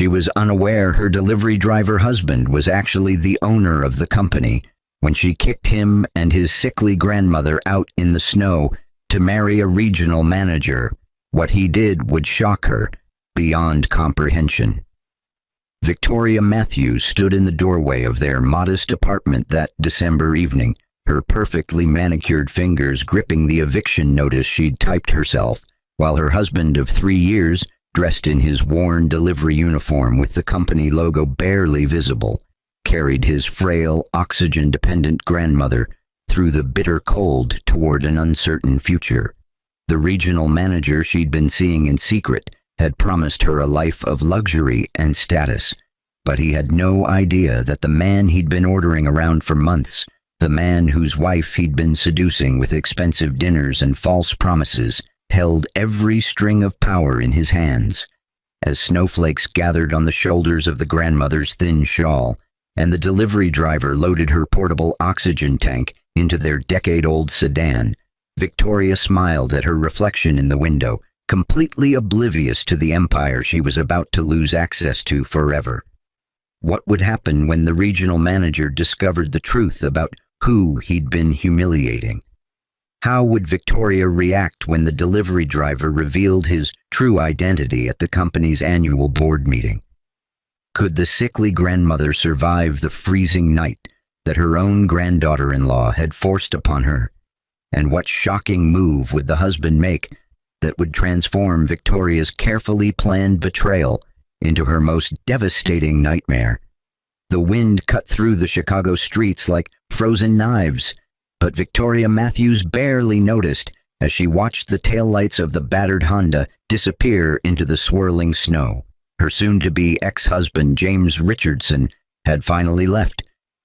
She was unaware her delivery driver husband was actually the owner of the company when she kicked him and his sickly grandmother out in the snow to marry a regional manager. What he did would shock her beyond comprehension. Victoria Matthews stood in the doorway of their modest apartment that December evening, her perfectly manicured fingers gripping the eviction notice she'd typed herself, while her husband of 3 years, dressed in his worn delivery uniform with the company logo barely visible, carried his frail, oxygen-dependent grandmother through the bitter cold toward an uncertain future. The regional manager she'd been seeing in secret had promised her a life of luxury and status, but he had no idea that the man he'd been ordering around for months, the man whose wife he'd been seducing with expensive dinners and false promises, held every string of power in his hands. As snowflakes gathered on the shoulders of the grandmother's thin shawl, and the delivery driver loaded her portable oxygen tank into their decade-old sedan, Victoria smiled at her reflection in the window, completely oblivious to the empire she was about to lose access to forever. What would happen when the regional manager discovered the truth about who he'd been humiliating? How would Victoria react when the delivery driver revealed his true identity at the company's annual board meeting? Could the sickly grandmother survive the freezing night that her own granddaughter-in-law had forced upon her? And what shocking move would the husband make that would transform Victoria's carefully planned betrayal into her most devastating nightmare? The wind cut through the Chicago streets like frozen knives, but Victoria Matthews barely noticed as she watched the taillights of the battered Honda disappear into the swirling snow. Her soon-to-be ex-husband, James Richardson, had finally left,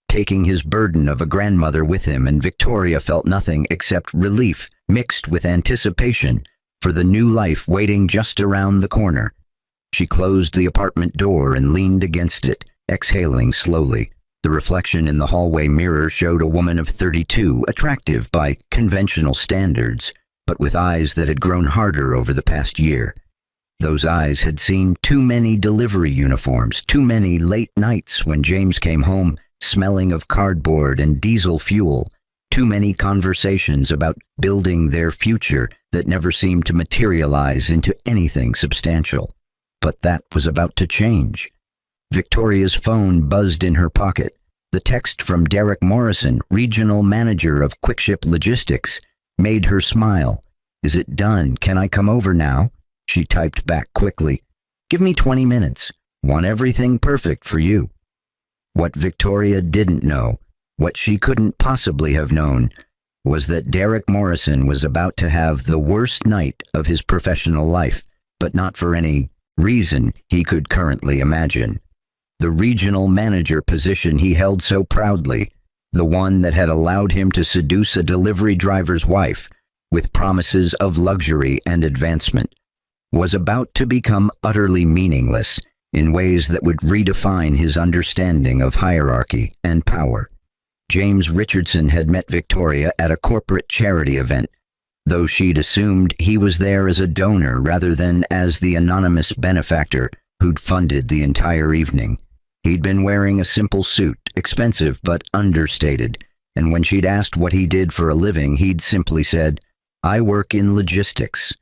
taking his burden of a grandmother with him, and Victoria felt nothing except relief mixed with anticipation for the new life waiting just around the corner. She closed the apartment door and leaned against it, exhaling slowly. The reflection in the hallway mirror showed a woman of 32, attractive by conventional standards, but with eyes that had grown harder over the past year. Those eyes had seen too many delivery uniforms, too many late nights when James came home smelling of cardboard and diesel fuel, too many conversations about building their future that never seemed to materialize into anything substantial. But that was about to change. Victoria's phone buzzed in her pocket. The text from Derek Morrison, regional manager of Quickship Logistics, made her smile. "Is it done? Can I come over now?" She typed back quickly. "Give me 20 minutes. Want everything perfect for you." What Victoria didn't know, what she couldn't possibly have known, was that Derek Morrison was about to have the worst night of his professional life, but not for any reason he could currently imagine. The regional manager position he held so proudly, the one that had allowed him to seduce a delivery driver's wife with promises of luxury and advancement, was about to become utterly meaningless in ways that would redefine his understanding of hierarchy and power. James Richardson had met Victoria at a corporate charity event, though she'd assumed he was there as a donor rather than as the anonymous benefactor who'd funded the entire evening. He'd been wearing a simple suit, expensive but understated, and when she'd asked what he did for a living, he'd simply said, "I work in logistics."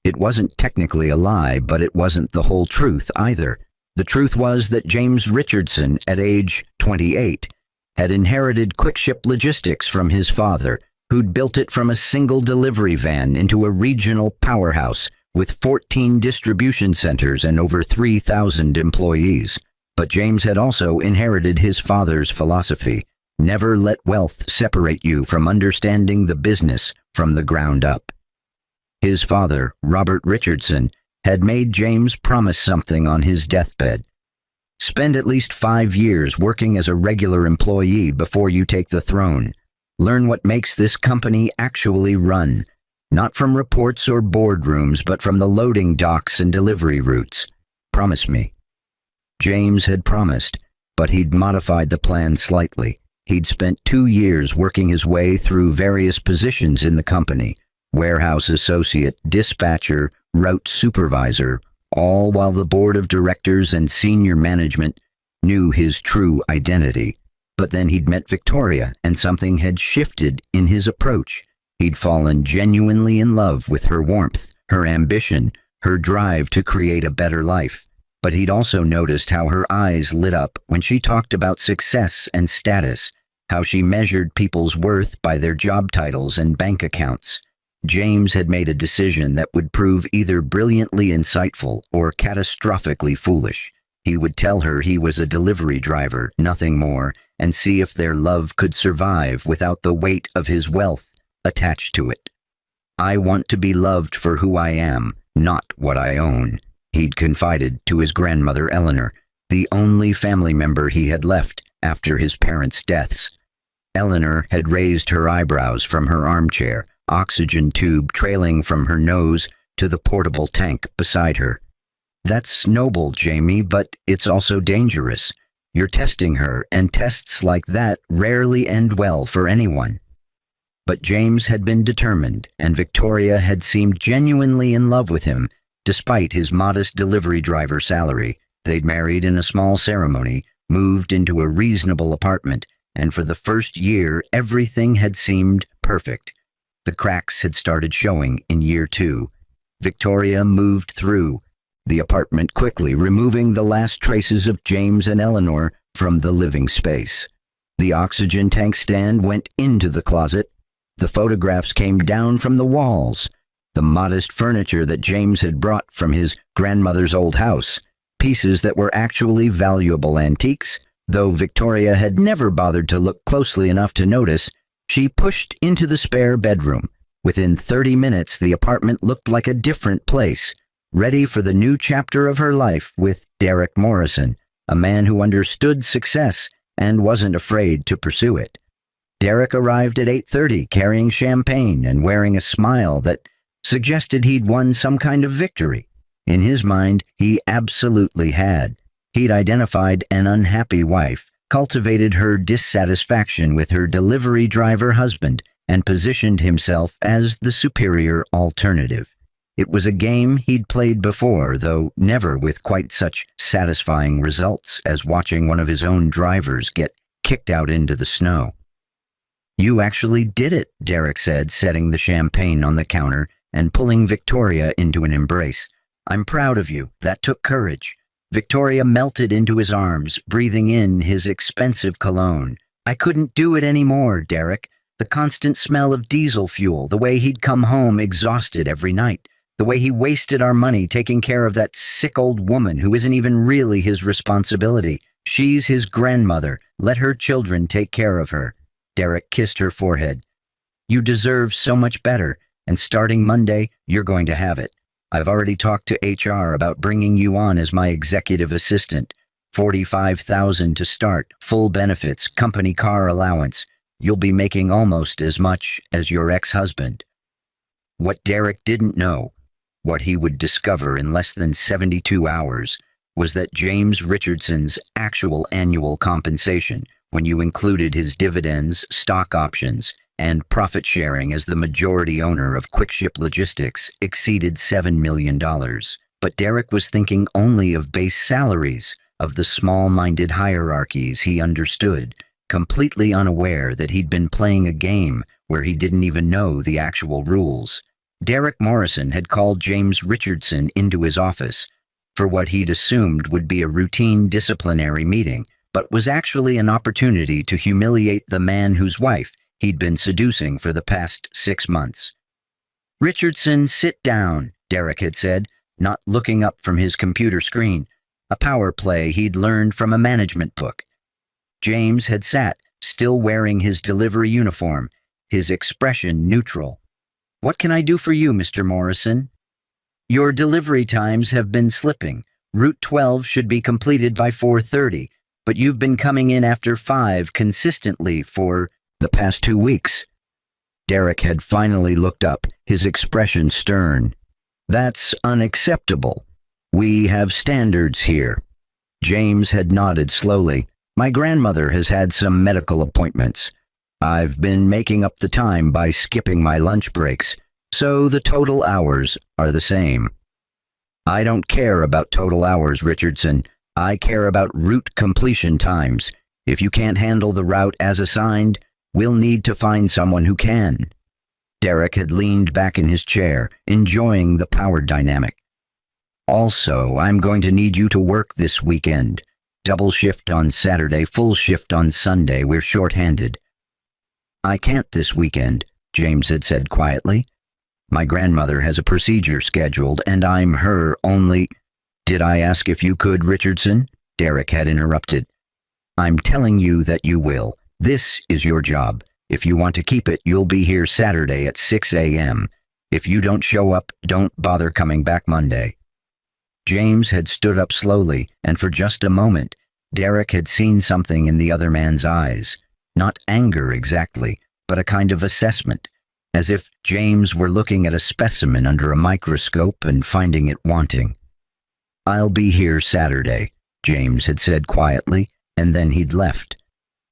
It wasn't technically a lie, but it wasn't the whole truth either. The truth was that James Richardson, at age 28, had inherited Quickship Logistics from his father, who'd built it from a single delivery van into a regional powerhouse with 14 distribution centers and over 3,000 employees. But James had also inherited his father's philosophy: never let wealth separate you from understanding the business from the ground up. His father, Robert Richardson, had made James promise something on his deathbed. Spend at least 5 years working as a regular employee before you take the throne. Learn what makes this company actually run, not from reports or boardrooms, but from the loading docks and delivery routes. Promise me. James had promised, but he'd modified the plan slightly. He'd spent 2 years working his way through various positions in the company: warehouse associate, dispatcher, route supervisor, all while the board of directors and senior management knew his true identity. But then he'd met Victoria, and something had shifted in his approach. He'd fallen genuinely in love with her warmth, her ambition, her drive to create a better life. But he'd also noticed how her eyes lit up when she talked about success and status, how she measured people's worth by their job titles and bank accounts. James had made a decision that would prove either brilliantly insightful or catastrophically foolish. He would tell her he was a delivery driver, nothing more, and see if their love could survive without the weight of his wealth attached to it. "I want to be loved for who I am, not what I own," he'd confided to his grandmother Eleanor, the only family member he had left after his parents' deaths. Eleanor had raised her eyebrows from her armchair, oxygen tube trailing from her nose to the portable tank beside her. "That's noble, Jamie, but it's also dangerous. You're testing her, and tests like that rarely end well for anyone." But James had been determined, and Victoria had seemed genuinely in love with him, despite his modest delivery driver salary. They'd married in a small ceremony, moved into a reasonable apartment, and for the first year, everything had seemed perfect. The cracks had started showing in year 2. Victoria moved through the apartment quickly, removing the last traces of James and Eleanor from the living space. The oxygen tank stand went into the closet. The photographs came down from the walls. The modest furniture that James had brought from his grandmother's old house, pieces that were actually valuable antiques, though Victoria had never bothered to look closely enough to notice. She pushed into the spare bedroom. Within 30 minutes, the apartment looked like a different place, ready for the new chapter of her life with Derek Morrison, a man who understood success and wasn't afraid to pursue it. Derek arrived at 8:30 carrying champagne and wearing a smile that suggested he'd won some kind of victory. In his mind, he absolutely had. He'd identified an unhappy wife, cultivated her dissatisfaction with her delivery driver husband, and positioned himself as the superior alternative. It was a game he'd played before, though never with quite such satisfying results as watching one of his own drivers get kicked out into the snow. "You actually did it," Derek said, setting the champagne on the counter and pulling Victoria into an embrace. "I'm proud of you. That took courage." Victoria melted into his arms, breathing in his expensive cologne. "I couldn't do it anymore, Derek. The constant smell of diesel fuel, the way he'd come home exhausted every night, the way he wasted our money taking care of that sick old woman who isn't even really his responsibility. She's his grandmother. Let her children take care of her." Derek kissed her forehead. "You deserve so much better, and starting Monday, you're going to have it. I've already talked to HR about bringing you on as my executive assistant. $45,000 to start, full benefits, company car allowance. You'll be making almost as much as your ex-husband." What Derek didn't know, what he would discover in less than 72 hours, was that James Richardson's actual annual compensation, when you included his dividends, stock options, and profit sharing as the majority owner of QuickShip Logistics, exceeded $7 million. But Derek was thinking only of base salaries, of the small-minded hierarchies he understood, completely unaware that he'd been playing a game where he didn't even know the actual rules. Derek Morrison had called James Richardson into his office for what he'd assumed would be a routine disciplinary meeting, but was actually an opportunity to humiliate the man whose wife he'd been seducing for the past 6 months. "Richardson, sit down," Derek had said, not looking up from his computer screen, a power play he'd learned from a management book. James had sat, still wearing his delivery uniform, his expression neutral. "What can I do for you, Mr. Morrison?" "Your delivery times have been slipping. Route 12 should be completed by 4:30, but you've been coming in after 5 consistently for the past 2 weeks. Derek had finally looked up, his expression stern. "That's unacceptable. We have standards here." James had nodded slowly. "My grandmother has had some medical appointments. I've been making up the time by skipping my lunch breaks, so the total hours are the same." I don't care about total hours, Richardson. I care about route completion times. If you can't handle the route as assigned, we'll need to find someone who can. Derek had leaned back in his chair, enjoying the power dynamic. Also, I'm going to need you to work this weekend. Double shift on Saturday, full shift on Sunday. We're short-handed. I can't this weekend, James had said quietly. My grandmother has a procedure scheduled, and I'm her only— Did I ask if you could, Richardson? Derek had interrupted. I'm telling you that you will. This is your job. If you want to keep it, you'll be here Saturday at 6 a.m. If you don't show up, don't bother coming back Monday. James had stood up slowly, and for just a moment, Derek had seen something in the other man's eyes. Not anger exactly, but a kind of assessment, as if James were looking at a specimen under a microscope and finding it wanting. I'll be here Saturday, James had said quietly, and then he'd left.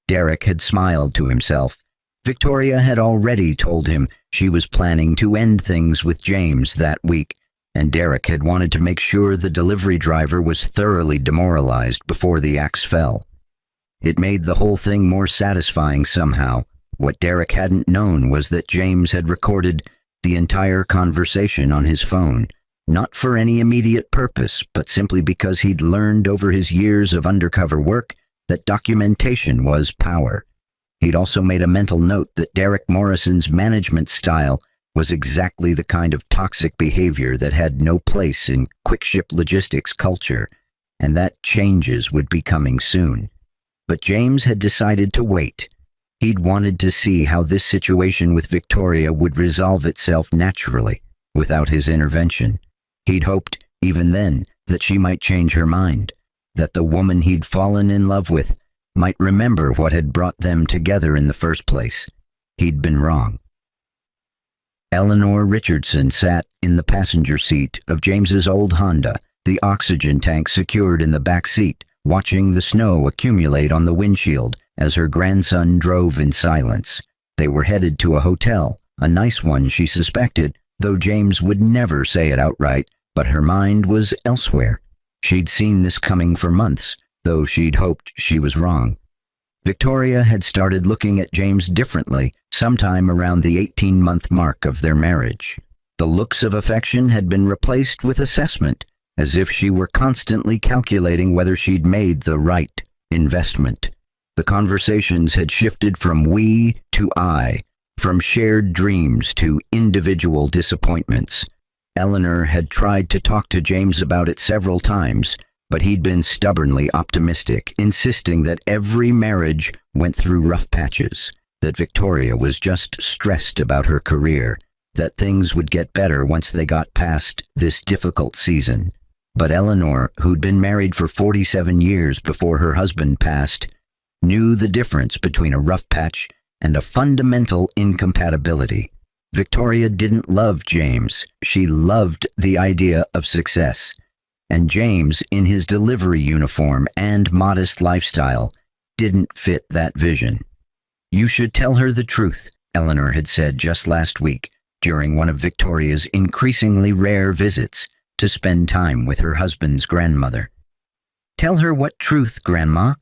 Derek had smiled to himself. Victoria had already told him she was planning to end things with James that week, and Derek had wanted to make sure the delivery driver was thoroughly demoralized before the axe fell. It made the whole thing more satisfying somehow. What Derek hadn't known was that James had recorded the entire conversation on his phone, not for any immediate purpose, but simply because he'd learned over his years of undercover work that documentation was power. He'd also made a mental note that Derek Morrison's management style was exactly the kind of toxic behavior that had no place in quick-ship logistics culture, and that changes would be coming soon. But James had decided to wait. He'd wanted to see how this situation with Victoria would resolve itself naturally, without his intervention. He'd hoped, even then, that she might change her mind, that the woman he'd fallen in love with might remember what had brought them together in the first place. He'd been wrong. Eleanor Richardson sat in the passenger seat of James's old Honda, the oxygen tank secured in the back seat, watching the snow accumulate on the windshield as her grandson drove in silence. They were headed to a hotel, a nice one she suspected, though James would never say it outright, but her mind was elsewhere. She'd seen this coming for months, though she'd hoped she was wrong. Victoria had started looking at James differently sometime around the 18-month mark of their marriage. The looks of affection had been replaced with assessment, as if she were constantly calculating whether she'd made the right investment. The conversations had shifted from we to I, from shared dreams to individual disappointments. Eleanor had tried to talk to James about it several times, but he'd been stubbornly optimistic, insisting that every marriage went through rough patches, that Victoria was just stressed about her career, that things would get better once they got past this difficult season. But Eleanor, who'd been married for 47 years before her husband passed, knew the difference between a rough patch and a fundamental incompatibility. Victoria didn't love James. She loved the idea of success. And James, in his delivery uniform and modest lifestyle, didn't fit that vision. You should tell her the truth, Eleanor had said just last week, during one of Victoria's increasingly rare visits to spend time with her husband's grandmother. Tell her what truth, Grandma?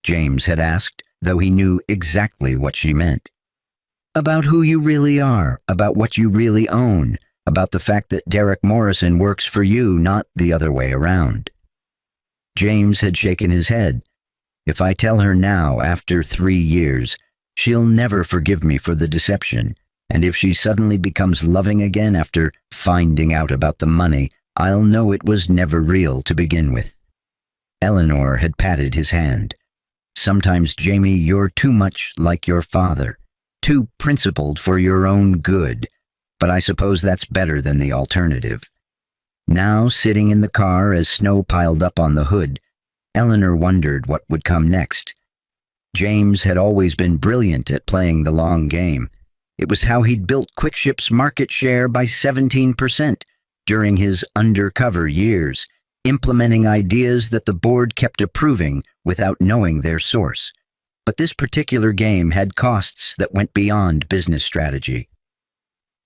James had asked, though he knew exactly what she meant. About who you really are, about what you really own, about the fact that Derek Morrison works for you, not the other way around. James had shaken his head. If I tell her now, after 3 years, she'll never forgive me for the deception, and if she suddenly becomes loving again after finding out about the money, I'll know it was never real to begin with. Eleanor had patted his hand. Sometimes, Jamie, you're too much like your father, too principled for your own good, but I suppose that's better than the alternative. Now, sitting in the car as snow piled up on the hood, Eleanor wondered what would come next. James had always been brilliant at playing the long game. It was how he'd built QuickShip's market share by 17% during his undercover years, implementing ideas that the board kept approving without knowing their source. But this particular game had costs that went beyond business strategy.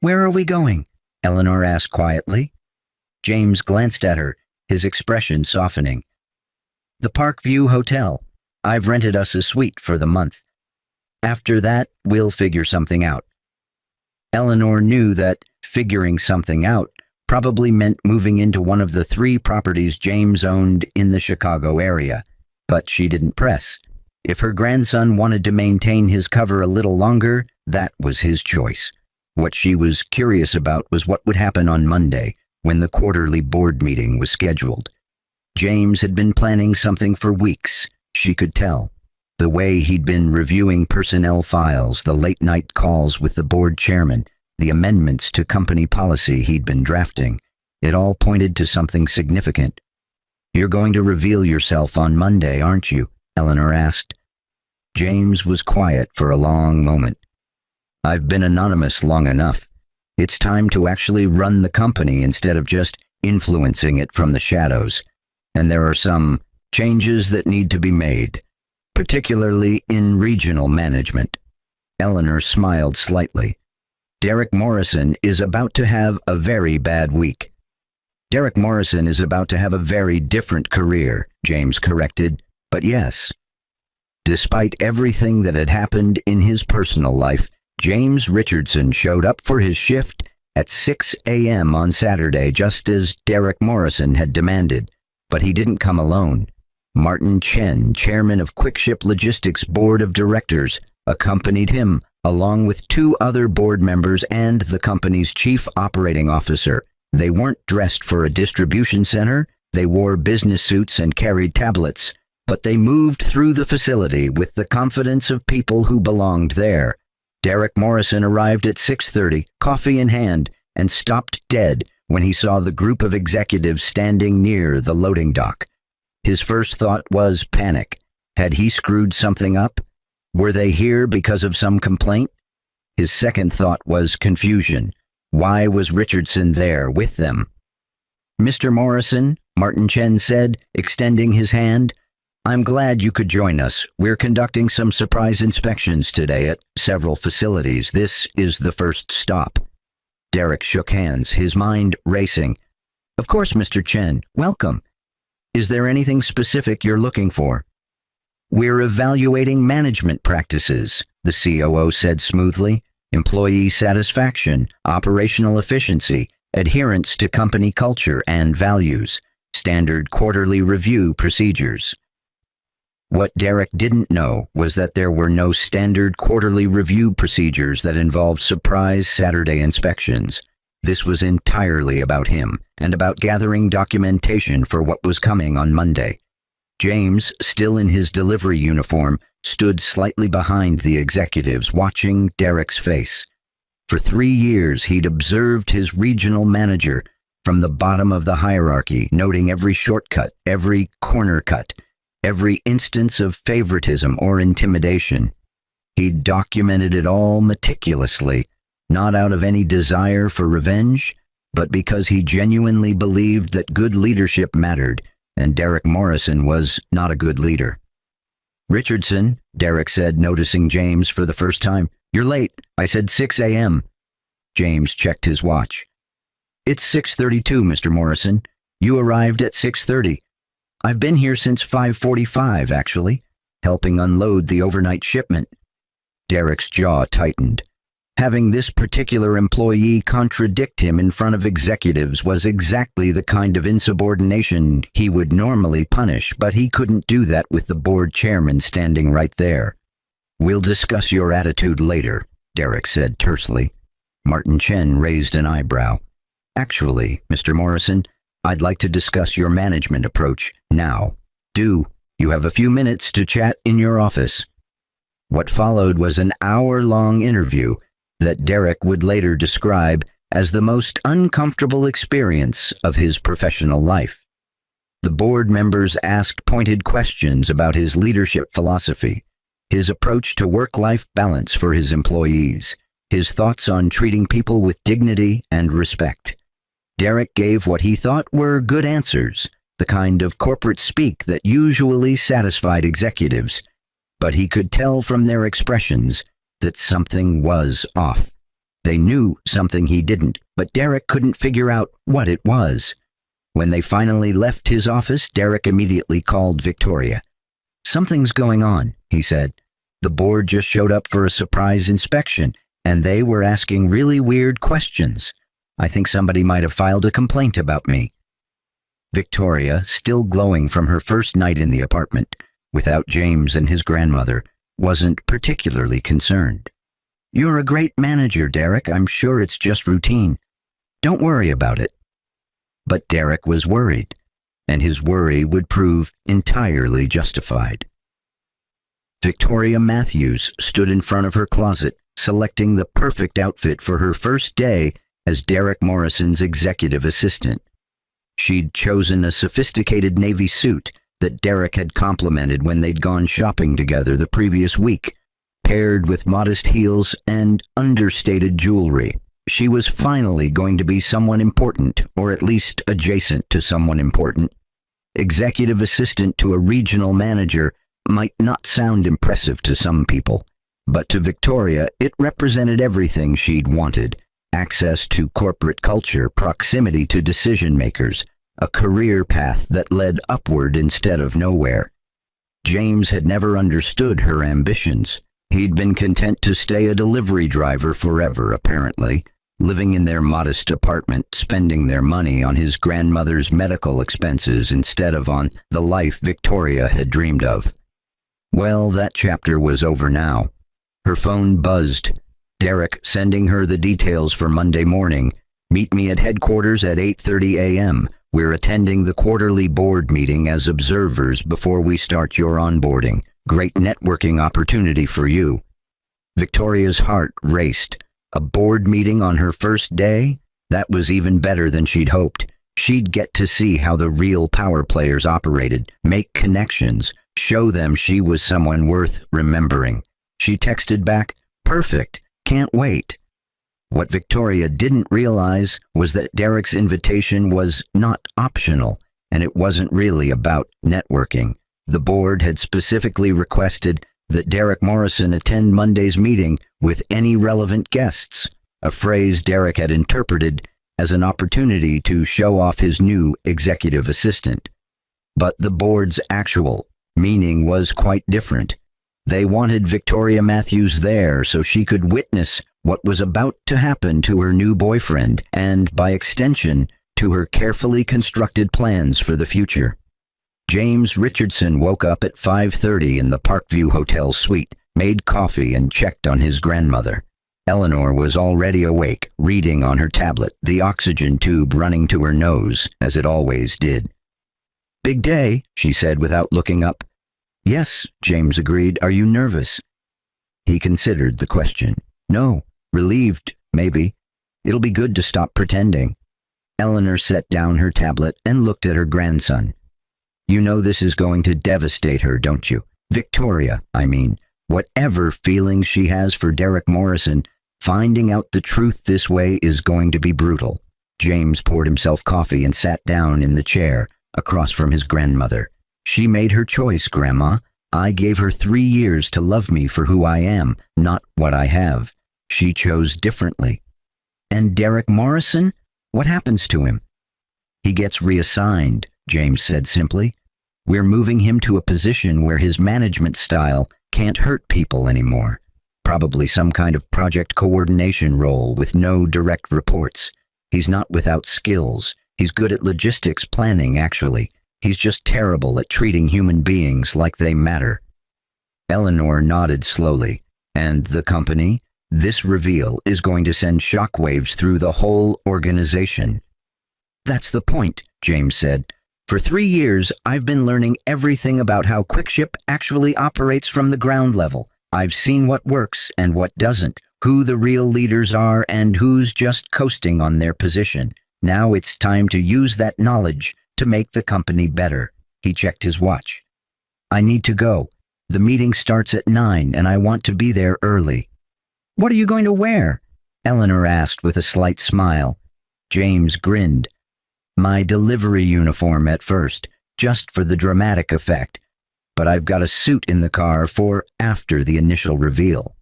Where are we going? Eleanor asked quietly. James glanced at her, his expression softening. "The Parkview Hotel. I've rented us a suite for the month. After that, we'll figure something out." Eleanor knew that figuring something out probably meant moving into one of the 3 properties James owned in the Chicago area, but she didn't press. If her grandson wanted to maintain his cover a little longer, that was his choice. What she was curious about was what would happen on Monday, when the quarterly board meeting was scheduled. James had been planning something for weeks, she could tell. The way he'd been reviewing personnel files, the late-night calls with the board chairman, the amendments to company policy he'd been drafting, it all pointed to something significant. "You're going to reveal yourself on Monday, aren't you?" Eleanor asked. James was quiet for a long moment. "I've been anonymous long enough. It's time to actually run the company instead of just influencing it from the shadows. And there are some changes that need to be made, particularly in regional management." Eleanor smiled slightly. "Derek Morrison is about to have a very bad week." "Derek Morrison is about to have a very different career," James corrected, "but yes." Despite everything that had happened in his personal life, James Richardson showed up for his shift at 6 a.m. on Saturday, just as Derek Morrison had demanded. But he didn't come alone. Martin Chen, chairman of Quickship Logistics Board of Directors, accompanied him, along with 2 other board members and the company's chief operating officer. They weren't dressed for a distribution center, they wore business suits and carried tablets, but they moved through the facility with the confidence of people who belonged there. Derek Morrison arrived at 6:30, coffee in hand, and stopped dead when he saw the group of executives standing near the loading dock. His first thought was panic. Had he screwed something up? Were they here because of some complaint? His second thought was confusion. Why was Richardson there with them? "Mr. Morrison," Martin Chen said, extending his hand, "I'm glad you could join us. We're conducting some surprise inspections today at several facilities. This is the first stop." Derek shook hands, his mind racing. "Of course, Mr. Chen. Welcome. Is there anything specific you're looking for?" "We're evaluating management practices," the COO said smoothly. "Employee satisfaction, operational efficiency, adherence to company culture and values, standard quarterly review procedures." What Derek didn't know was that there were no standard quarterly review procedures that involved surprise Saturday inspections. This was entirely about him and about gathering documentation for what was coming on Monday. James, still in his delivery uniform, stood slightly behind the executives, watching Derek's face. For 3 years, he'd observed his regional manager from the bottom of the hierarchy, noting every shortcut, every corner cut, every instance of favoritism or intimidation. He'd documented it all meticulously, not out of any desire for revenge, but because he genuinely believed that good leadership mattered, and Derek Morrison was not a good leader. "Richardson," Derek said, noticing James for the first time. "You're late. I said 6 a.m. James checked his watch. "It's 6:32, Mr. Morrison. You arrived at 6:30. I've been here since 5:45, actually, helping unload the overnight shipment." Derek's jaw tightened. Having this particular employee contradict him in front of executives was exactly the kind of insubordination he would normally punish, but he couldn't do that with the board chairman standing right there. "We'll discuss your attitude later," Derek said tersely. Martin Chen raised an eyebrow. "Actually, Mr. Morrison, I'd like to discuss your management approach now. You have a few minutes to chat in your office." What followed was an hour-long interview that Derek would later describe as the most uncomfortable experience of his professional life. The board members asked pointed questions about his leadership philosophy, his approach to work-life balance for his employees, his thoughts on treating people with dignity and respect. Derek gave what he thought were good answers, the kind of corporate speak that usually satisfied executives, but he could tell from their expressions that something was off. They knew something he didn't, but Derek couldn't figure out what it was. When they finally left his office, Derek immediately called Victoria. "Something's going on," he said. "The board just showed up for a surprise inspection, and they were asking really weird questions. I think somebody might have filed a complaint about me." Victoria, still glowing from her first night in the apartment, without James and his grandmother, wasn't particularly concerned. "You're a great manager, Derek. I'm sure it's just routine. Don't worry about it." But Derek was worried, and his worry would prove entirely justified. Victoria Matthews stood in front of her closet, selecting the perfect outfit for her first day as Derek Morrison's executive assistant. She'd chosen a sophisticated navy suit that Derek had complimented when they'd gone shopping together the previous week, paired with modest heels and understated jewelry. She was finally going to be someone important, or at least adjacent to someone important. Executive assistant to a regional manager might not sound impressive to some people, but to Victoria it represented everything she'd wanted: access to corporate culture, proximity to decision makers, a career path that led upward instead of nowhere. James had never understood her ambitions. He'd been content to stay a delivery driver forever, apparently, living in their modest apartment, spending their money on his grandmother's medical expenses instead of on the life Victoria had dreamed of. Well, that chapter was over now. Her phone buzzed. Derek sending her the details for Monday morning. "Meet me at headquarters at 8:30 a.m. We're attending the quarterly board meeting as observers before we start your onboarding. Great networking opportunity for you." Victoria's heart raced. A board meeting on her first day? That was even better than she'd hoped. She'd get to see how the real power players operated, make connections, show them she was someone worth remembering. She texted back, "Perfect, can't wait." What Victoria didn't realize was that Derek's invitation was not optional, and it wasn't really about networking. The board had specifically requested that Derek Morrison attend Monday's meeting with any relevant guests, a phrase Derek had interpreted as an opportunity to show off his new executive assistant. But the board's actual meaning was quite different. They wanted Victoria Matthews there so she could witness what was about to happen to her new boyfriend and, by extension, to her carefully constructed plans for the future. James Richardson woke up at 5:30 in the Parkview Hotel suite, made coffee, and checked on his grandmother. Eleanor was already awake, reading on her tablet, the oxygen tube running to her nose, as it always did. "Big day," she said without looking up. "Yes," James agreed. "Are you nervous?" He considered the question. "No. Relieved, maybe. It'll be good to stop pretending." Eleanor set down her tablet and looked at her grandson. "You know this is going to devastate her, don't you? Victoria, I mean. Whatever feelings she has for Derek Morrison, finding out the truth this way is going to be brutal." James poured himself coffee and sat down in the chair across from his grandmother. "She made her choice, Grandma. I gave her 3 years to love me for who I am, not what I have. She chose differently." "And Derek Morrison? What happens to him?" "He gets reassigned," James said simply. "We're moving him to a position where his management style can't hurt people anymore. Probably some kind of project coordination role with no direct reports. He's not without skills. He's good at logistics planning, actually. He's just terrible at treating human beings like they matter." Eleanor nodded slowly. "And the company? This reveal is going to send shockwaves through the whole organization." "That's the point," James said. "For 3 years, I've been learning everything about how QuickShip actually operates from the ground level. I've seen what works and what doesn't, who the real leaders are and who's just coasting on their position. Now it's time to use that knowledge to make the company better." He checked his watch. "I need to go. The meeting starts at 9 and I want to be there early." "What are you going to wear?" Eleanor asked with a slight smile. James grinned. "My delivery uniform at first, just for the dramatic effect. But I've got a suit in the car for after the initial reveal."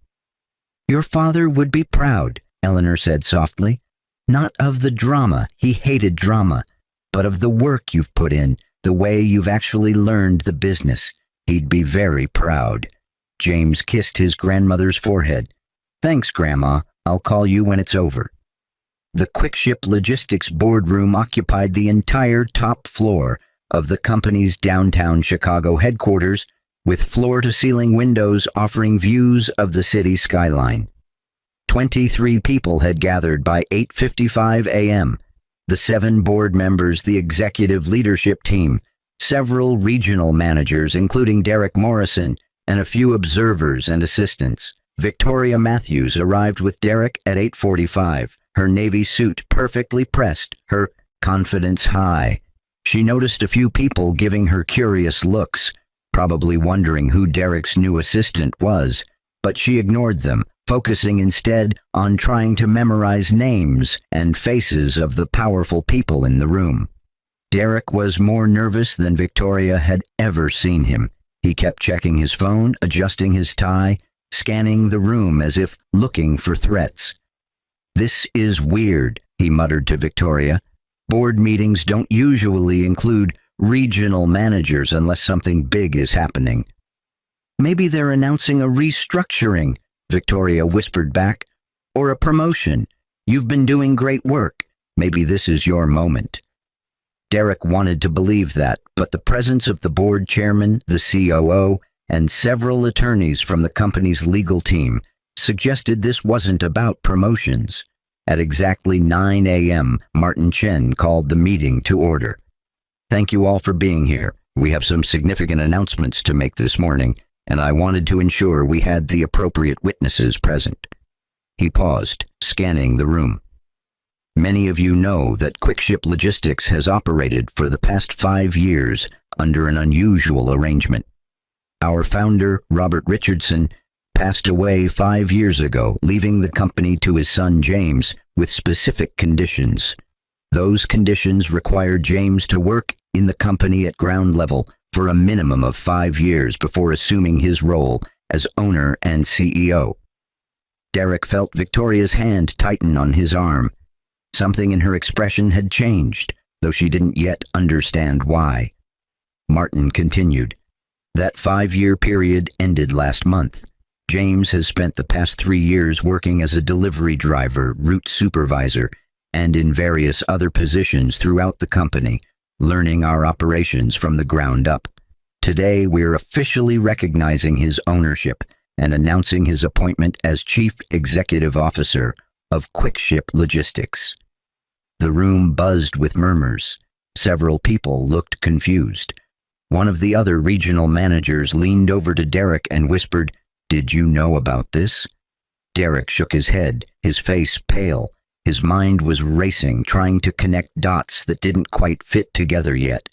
"Your father would be proud," Eleanor said softly. "Not of the drama. He hated drama. but of the work you've put in, the way you've actually learned the business. He'd be very proud." James kissed his grandmother's forehead. "Thanks, Grandma. I'll call you when it's over." The QuickShip Logistics boardroom occupied the entire top floor of the company's downtown Chicago headquarters, with floor-to-ceiling windows offering views of the city skyline. 23 people had gathered by 8:55 a.m. The 7 board members, the executive leadership team, several regional managers, including Derek Morrison, and a few observers and assistants. Victoria Matthews arrived with Derek at 8:45, her navy suit perfectly pressed, her confidence high. She noticed a few people giving her curious looks, probably wondering who Derek's new assistant was, but she ignored them, focusing instead on trying to memorize names and faces of the powerful people in the room. Derek was more nervous than Victoria had ever seen him. He kept checking his phone, adjusting his tie, scanning the room as if looking for threats. "This is weird," he muttered to Victoria. "Board meetings don't usually include regional managers unless something big is happening." "Maybe they're announcing a restructuring," Victoria whispered back. "Or a promotion. You've been doing great work. Maybe this is your moment." Derek wanted to believe that, but the presence of the board chairman, the COO, and several attorneys from the company's legal team suggested this wasn't about promotions. At exactly 9 a.m., Martin Chen called the meeting to order. "Thank you all for being here. We have some significant announcements to make this morning, and I wanted to ensure we had the appropriate witnesses present." He paused, scanning the room. "Many of you know that QuickShip Logistics has operated for the past 5 years under an unusual arrangement. Our founder, Robert Richardson, passed away 5 years ago, leaving the company to his son James with specific conditions. Those conditions required James to work in the company at ground level for a minimum of 5 years before assuming his role as owner and CEO. Derek felt Victoria's hand tighten on his arm. Something in her expression had changed, though she didn't yet understand why. Martin continued. "That 5-year period ended last month. James has spent the past 3 years working as a delivery driver, route supervisor, and in various other positions throughout the company, learning our operations from the ground up. Today, we're officially recognizing his ownership and announcing his appointment as Chief Executive Officer of QuickShip Logistics." The room buzzed with murmurs. Several people looked confused. One of the other regional managers leaned over to Derek and whispered, "Did you know about this?" Derek shook his head, his face pale. His mind was racing, trying to connect dots that didn't quite fit together yet.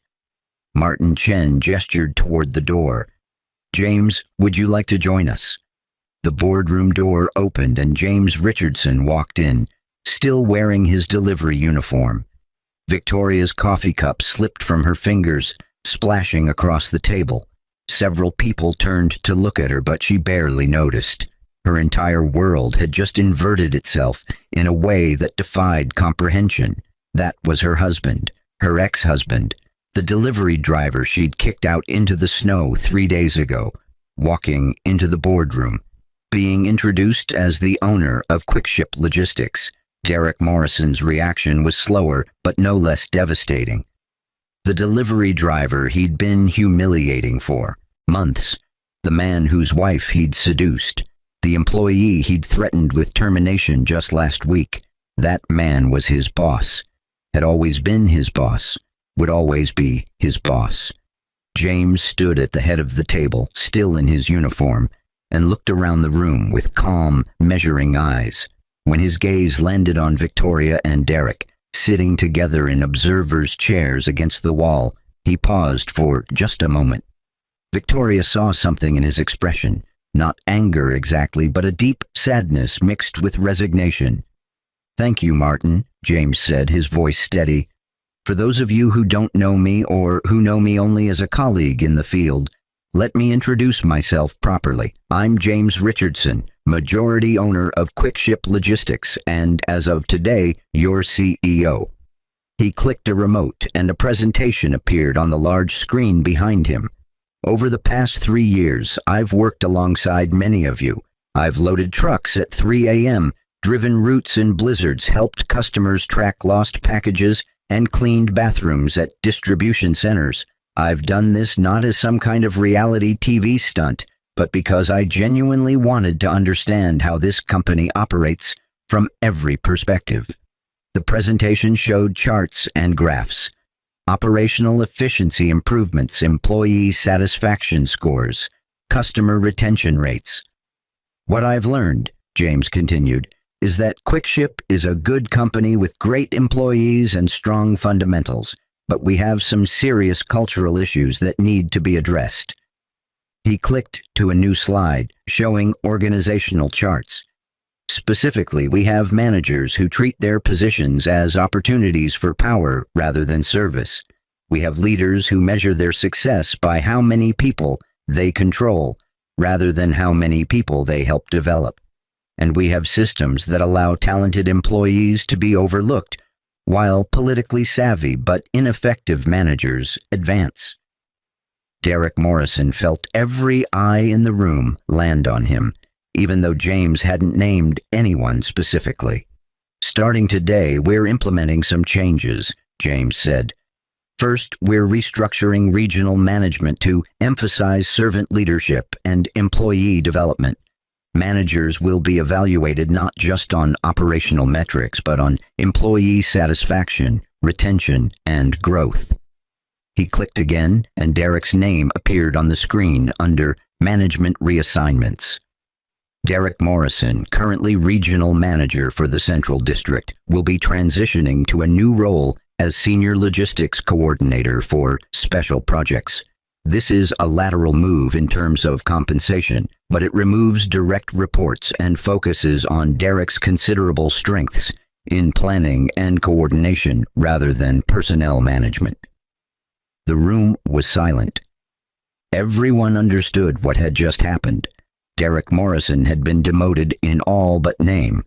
Martin Chen gestured toward the door. "James, would you like to join us?" The boardroom door opened and James Richardson walked in, still wearing his delivery uniform. Victoria's coffee cup slipped from her fingers, splashing across the table. Several people turned to look at her, but she barely noticed. Her entire world had just inverted itself in a way that defied comprehension. That was her husband, her ex-husband, the delivery driver she'd kicked out into the snow 3 days ago, walking into the boardroom, being introduced as the owner of QuickShip Logistics. Derek Morrison's reaction was slower, but no less devastating. The delivery driver he'd been humiliating for months, the man whose wife he'd seduced, the employee he'd threatened with termination just last week. That man was his boss, had always been his boss, would always be his boss. James stood at the head of the table, still in his uniform, and looked around the room with calm, measuring eyes. When his gaze landed on Victoria and Derek, sitting together in observers' chairs against the wall, he paused for just a moment. Victoria saw something in his expression, not anger exactly, but a deep sadness mixed with resignation. "Thank you, Martin," James said, his voice steady. "For those of you who don't know me or who know me only as a colleague in the field, let me introduce myself properly. I'm James Richardson, majority owner of QuickShip Logistics, and as of today, your CEO." He clicked a remote and a presentation appeared on the large screen behind him. Over the past 3 years, I've worked alongside many of you. I've loaded trucks at 3 a.m., driven routes in blizzards, helped customers track lost packages, and cleaned bathrooms at distribution centers. I've done this not as some kind of reality TV stunt, but because I genuinely wanted to understand how this company operates from every perspective. The presentation showed charts and graphs, operational efficiency improvements, employee satisfaction scores, customer retention rates. What I've learned, James continued, is that QuickShip is a good company with great employees and strong fundamentals, but we have some serious cultural issues that need to be addressed. He clicked to a new slide showing organizational charts. Specifically, we have managers who treat their positions as opportunities for power rather than service. We have leaders who measure their success by how many people they control rather than how many people they help develop. And we have systems that allow talented employees to be overlooked while politically savvy but ineffective managers advance. Derek Morrison felt every eye in the room land on him, even though James hadn't named anyone specifically. Starting today, we're implementing some changes, James said. First, we're restructuring regional management to emphasize servant leadership and employee development. Managers will be evaluated not just on operational metrics, but on employee satisfaction, retention, and growth. He clicked again, and Derek's name appeared on the screen under Management Reassignments. Derek Morrison, currently regional manager for the Central District, will be transitioning to a new role as Senior Logistics Coordinator for Special Projects. This is a lateral move in terms of compensation, but it removes direct reports and focuses on Derek's considerable strengths in planning and coordination rather than personnel management. The room was silent. Everyone understood what had just happened. Derek Morrison had been demoted in all but name,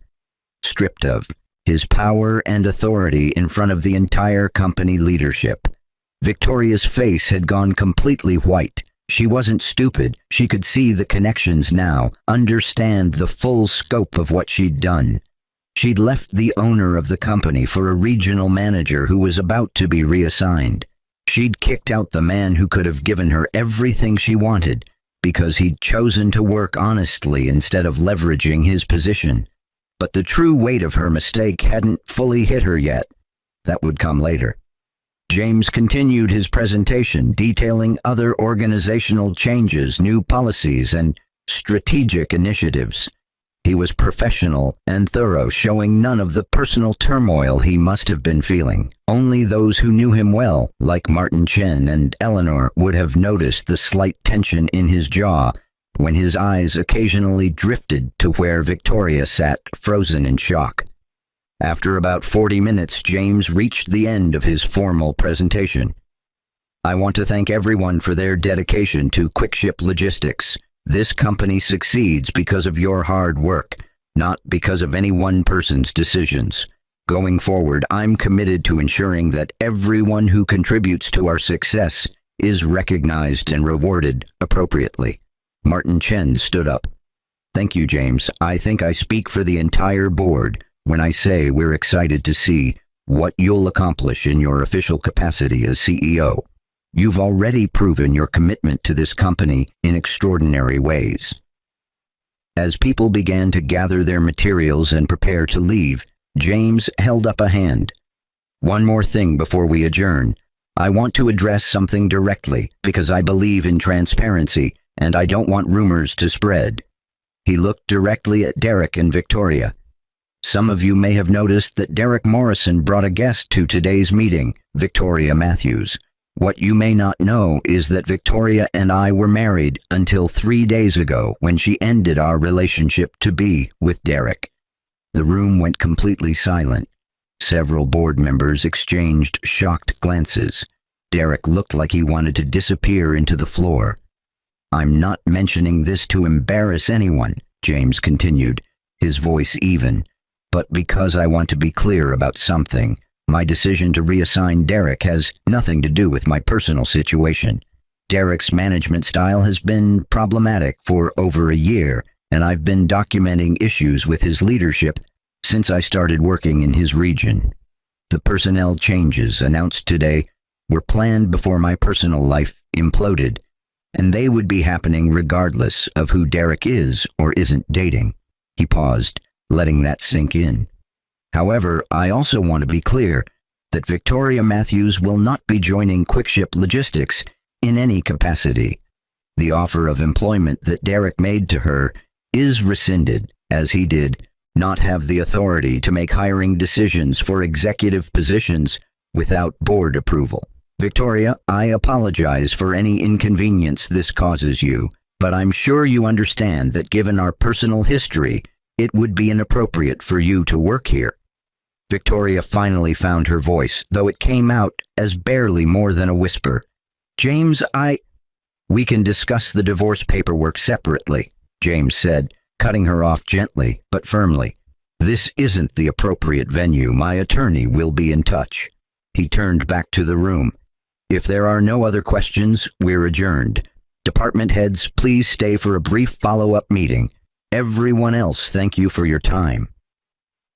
stripped of his power and authority in front of the entire company leadership. Victoria's face had gone completely white. She wasn't stupid. She could see the connections now, understand the full scope of what she'd done. She'd left the owner of the company for a regional manager who was about to be reassigned. She'd kicked out the man who could have given her everything she wanted, because he'd chosen to work honestly instead of leveraging his position. But the true weight of her mistake hadn't fully hit her yet. That would come later. James continued his presentation, detailing other organizational changes, new policies, and strategic initiatives. He was professional and thorough, showing none of the personal turmoil he must have been feeling. Only those who knew him well, like Martin Chen and Eleanor, would have noticed the slight tension in his jaw when his eyes occasionally drifted to where Victoria sat, frozen in shock. After about 40 minutes, James reached the end of his formal presentation. I want to thank everyone for their dedication to QuickShip Logistics. This company succeeds because of your hard work, not because of any one person's decisions. Going forward, I'm committed to ensuring that everyone who contributes to our success is recognized and rewarded appropriately. Martin Chen stood up. Thank you, James. I think I speak for the entire board when I say we're excited to see what you'll accomplish in your official capacity as CEO. You've already proven your commitment to this company in extraordinary ways. As people began to gather their materials and prepare to leave, James held up a hand. One more thing before we adjourn. I want to address something directly because I believe in transparency and I don't want rumors to spread. He looked directly at Derek and Victoria. Some of you may have noticed that Derek Morrison brought a guest to today's meeting, Victoria Matthews. What you may not know is that Victoria and I were married until 3 days ago when she ended our relationship to be with Derek. The room went completely silent. Several board members exchanged shocked glances. Derek looked like he wanted to disappear into the floor. I'm not mentioning this to embarrass anyone, James continued, his voice even, but because I want to be clear about something. My decision to reassign Derek has nothing to do with my personal situation. Derek's management style has been problematic for over a year, and I've been documenting issues with his leadership since I started working in his region. The personnel changes announced today were planned before my personal life imploded, and they would be happening regardless of who Derek is or isn't dating. He paused, letting that sink in. However, I also want to be clear that Victoria Matthews will not be joining Quickship Logistics in any capacity. The offer of employment that Derek made to her is rescinded, as he did not have the authority to make hiring decisions for executive positions without board approval. Victoria, I apologize for any inconvenience this causes you, but I'm sure you understand that given our personal history, it would be inappropriate for you to work here. Victoria finally found her voice, though it came out as barely more than a whisper. James, We can discuss the divorce paperwork separately, James said, cutting her off gently but firmly. This isn't the appropriate venue. My attorney will be in touch. He turned back to the room. If there are no other questions, we're adjourned. Department heads, please stay for a brief follow-up meeting. Everyone else, thank you for your time.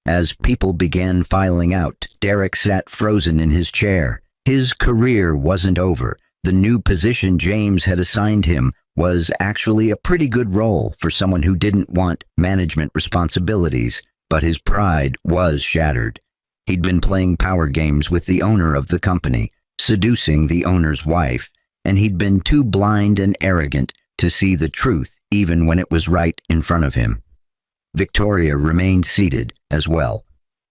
As people began filing out, Derek sat frozen in his chair. His career wasn't over. The new position James had assigned him was actually a pretty good role for someone who didn't want management responsibilities, but his pride was shattered. He'd been playing power games with the owner of the company, seducing the owner's wife, and he'd been too blind and arrogant to see the truth even when it was right in front of him. Victoria remained seated as well,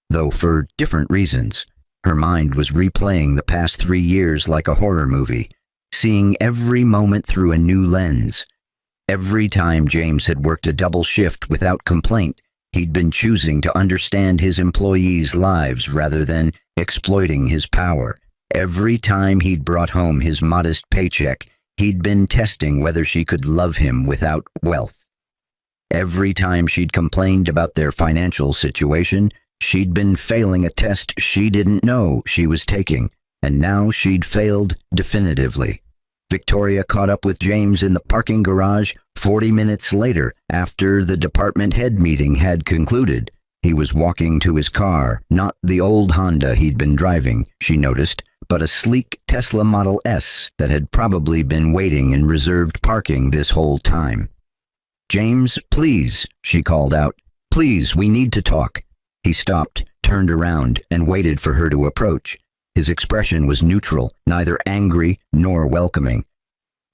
though for different reasons. Her mind was replaying the past 3 years like a horror movie, seeing every moment through a new lens. Every time James had worked a double shift without complaint, he'd been choosing to understand his employees' lives rather than exploiting his power. Every time he'd brought home his modest paycheck, he'd been testing whether she could love him without wealth. Every time she'd complained about their financial situation, she'd been failing a test she didn't know she was taking, and now she'd failed definitively. Victoria caught up with James in the parking garage 40 minutes later after the department head meeting had concluded. He was walking to his car, not the old Honda he'd been driving, she noticed, but a sleek Tesla Model S that had probably been waiting in reserved parking this whole time. James, please, she called out. Please, we need to talk. He stopped, turned around, and waited for her to approach. His expression was neutral, neither angry nor welcoming.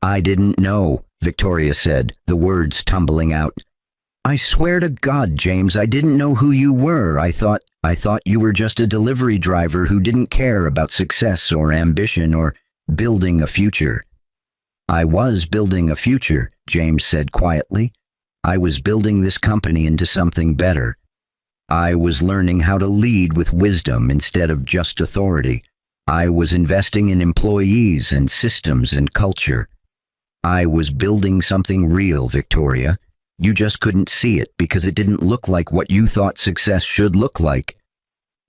I didn't know, Victoria said, the words tumbling out. I swear to God, James, I didn't know who you were. I thought you were just a delivery driver who didn't care about success or ambition or building a future. I was building a future, James said quietly. I was building this company into something better. I was learning how to lead with wisdom instead of just authority. I was investing in employees and systems and culture. I was building something real, Victoria. You just couldn't see it because it didn't look like what you thought success should look like.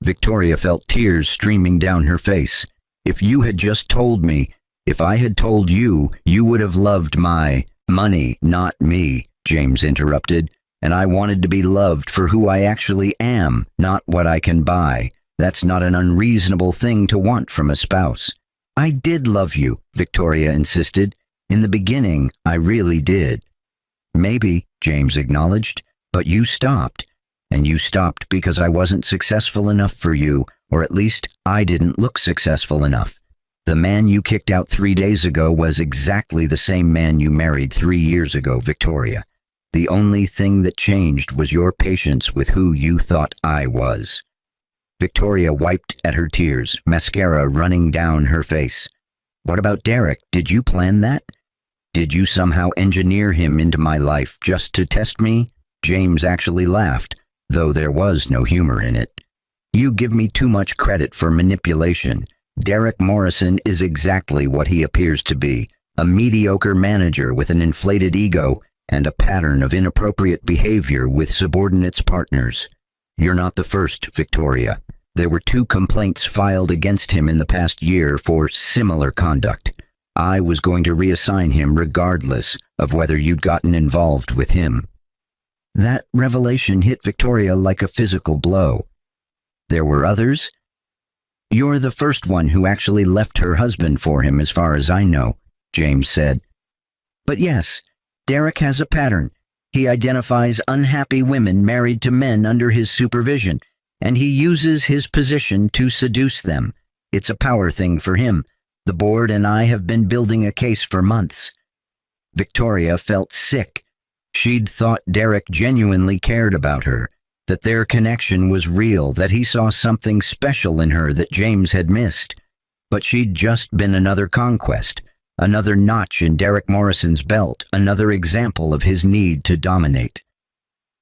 Victoria felt tears streaming down her face. If you had just told me, if I had told you, you would have loved my money, not me, James interrupted, and I wanted to be loved for who I actually am, not what I can buy. That's not an unreasonable thing to want from a spouse. I did love you, Victoria insisted. In the beginning, I really did. Maybe, James acknowledged, but you stopped. And you stopped because I wasn't successful enough for you, or at least I didn't look successful enough. The man you kicked out 3 days ago was exactly the same man you married 3 years ago, Victoria. The only thing that changed was your patience with who you thought I was. Victoria wiped at her tears, mascara running down her face. What about Derek? Did you plan that? Did you somehow engineer him into my life just to test me? James actually laughed, though there was no humor in it. You give me too much credit for manipulation. Derek Morrison is exactly what he appears to be, a mediocre manager with an inflated ego and a pattern of inappropriate behavior with subordinates partners. You're not the first, Victoria. There were 2 complaints filed against him in the past year for similar conduct. I was going to reassign him regardless of whether you'd gotten involved with him." That revelation hit Victoria like a physical blow. "There were others?" "You're the first one who actually left her husband for him, as far as I know," James said. "But yes, Derek has a pattern. He identifies unhappy women married to men under his supervision, and he uses his position to seduce them. It's a power thing for him. The board and I have been building a case for months." Victoria felt sick. She'd thought Derek genuinely cared about her, that their connection was real, that he saw something special in her that James had missed. But she'd just been another conquest, another notch in Derek Morrison's belt, another example of his need to dominate.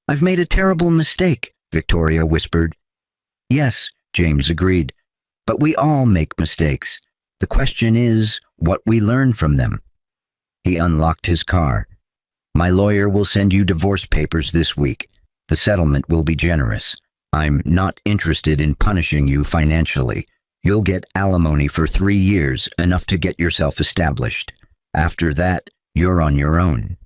"I've made a terrible mistake," Victoria whispered. "Yes," James agreed, "but we all make mistakes. The question is what we learn from them." He unlocked his car. "My lawyer will send you divorce papers this week. The settlement will be generous. I'm not interested in punishing you financially. You'll get alimony for 3 years, enough to get yourself established. After that, you're on your own."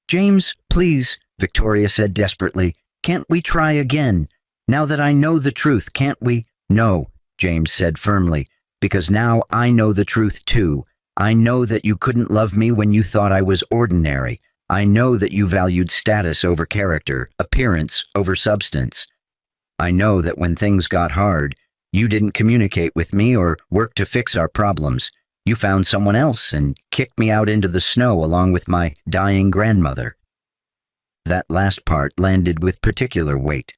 "James, please," Victoria said desperately. "Can't we try again? Now that I know the truth, can't we?" "No," James said firmly, "because now I know the truth too. I know that you couldn't love me when you thought I was ordinary. I know that you valued status over character, appearance over substance. I know that when things got hard, you didn't communicate with me or work to fix our problems. You found someone else and kicked me out into the snow along with my dying grandmother." That last part landed with particular weight.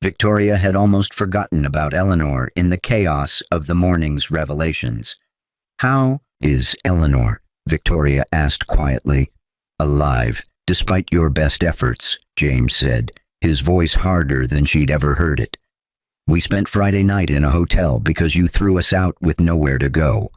Victoria had almost forgotten about Eleanor in the chaos of the morning's revelations. "How is Eleanor?" Victoria asked quietly. "Alive, despite your best efforts," James said, his voice harder than she'd ever heard it. "We spent Friday night in a hotel because you threw us out with nowhere to go.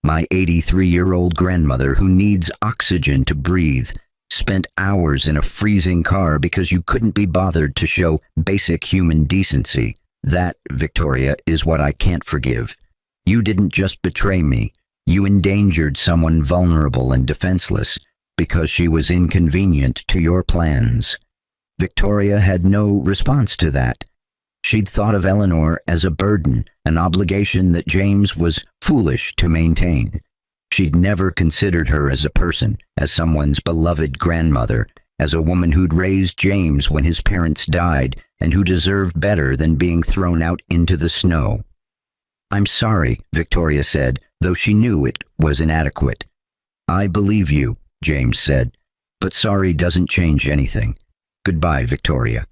My 83-year-old grandmother, who needs oxygen to breathe, spent hours in a freezing car because you couldn't be bothered to show basic human decency. That, Victoria, is what I can't forgive. You didn't just betray me. You endangered someone vulnerable and defenseless because she was inconvenient to your plans." Victoria had no response to that. She'd thought of Eleanor as a burden, an obligation that James was foolish to maintain. She'd never considered her as a person, as someone's beloved grandmother, as a woman who'd raised James when his parents died and who deserved better than being thrown out into the snow. "I'm sorry," Victoria said, though she knew it was inadequate. "I believe you," James said, "but sorry doesn't change anything. Goodbye, Victoria."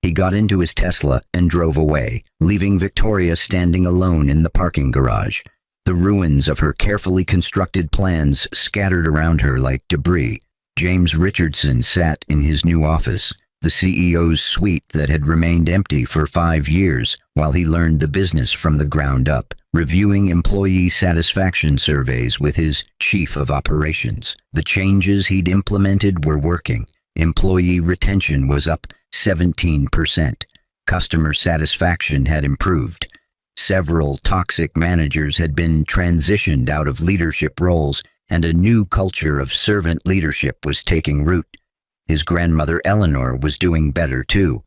He got into his Tesla and drove away, leaving Victoria standing alone in the parking garage, the ruins of her carefully constructed plans scattered around her like debris. James Richardson sat in his new office, the CEO's suite that had remained empty for 5 years while he learned the business from the ground up, reviewing employee satisfaction surveys with his chief of operations. The changes he'd implemented were working. Employee retention was up 17%. Customer satisfaction had improved. Several toxic managers had been transitioned out of leadership roles, and a new culture of servant leadership was taking root. His grandmother Eleanor was doing better too.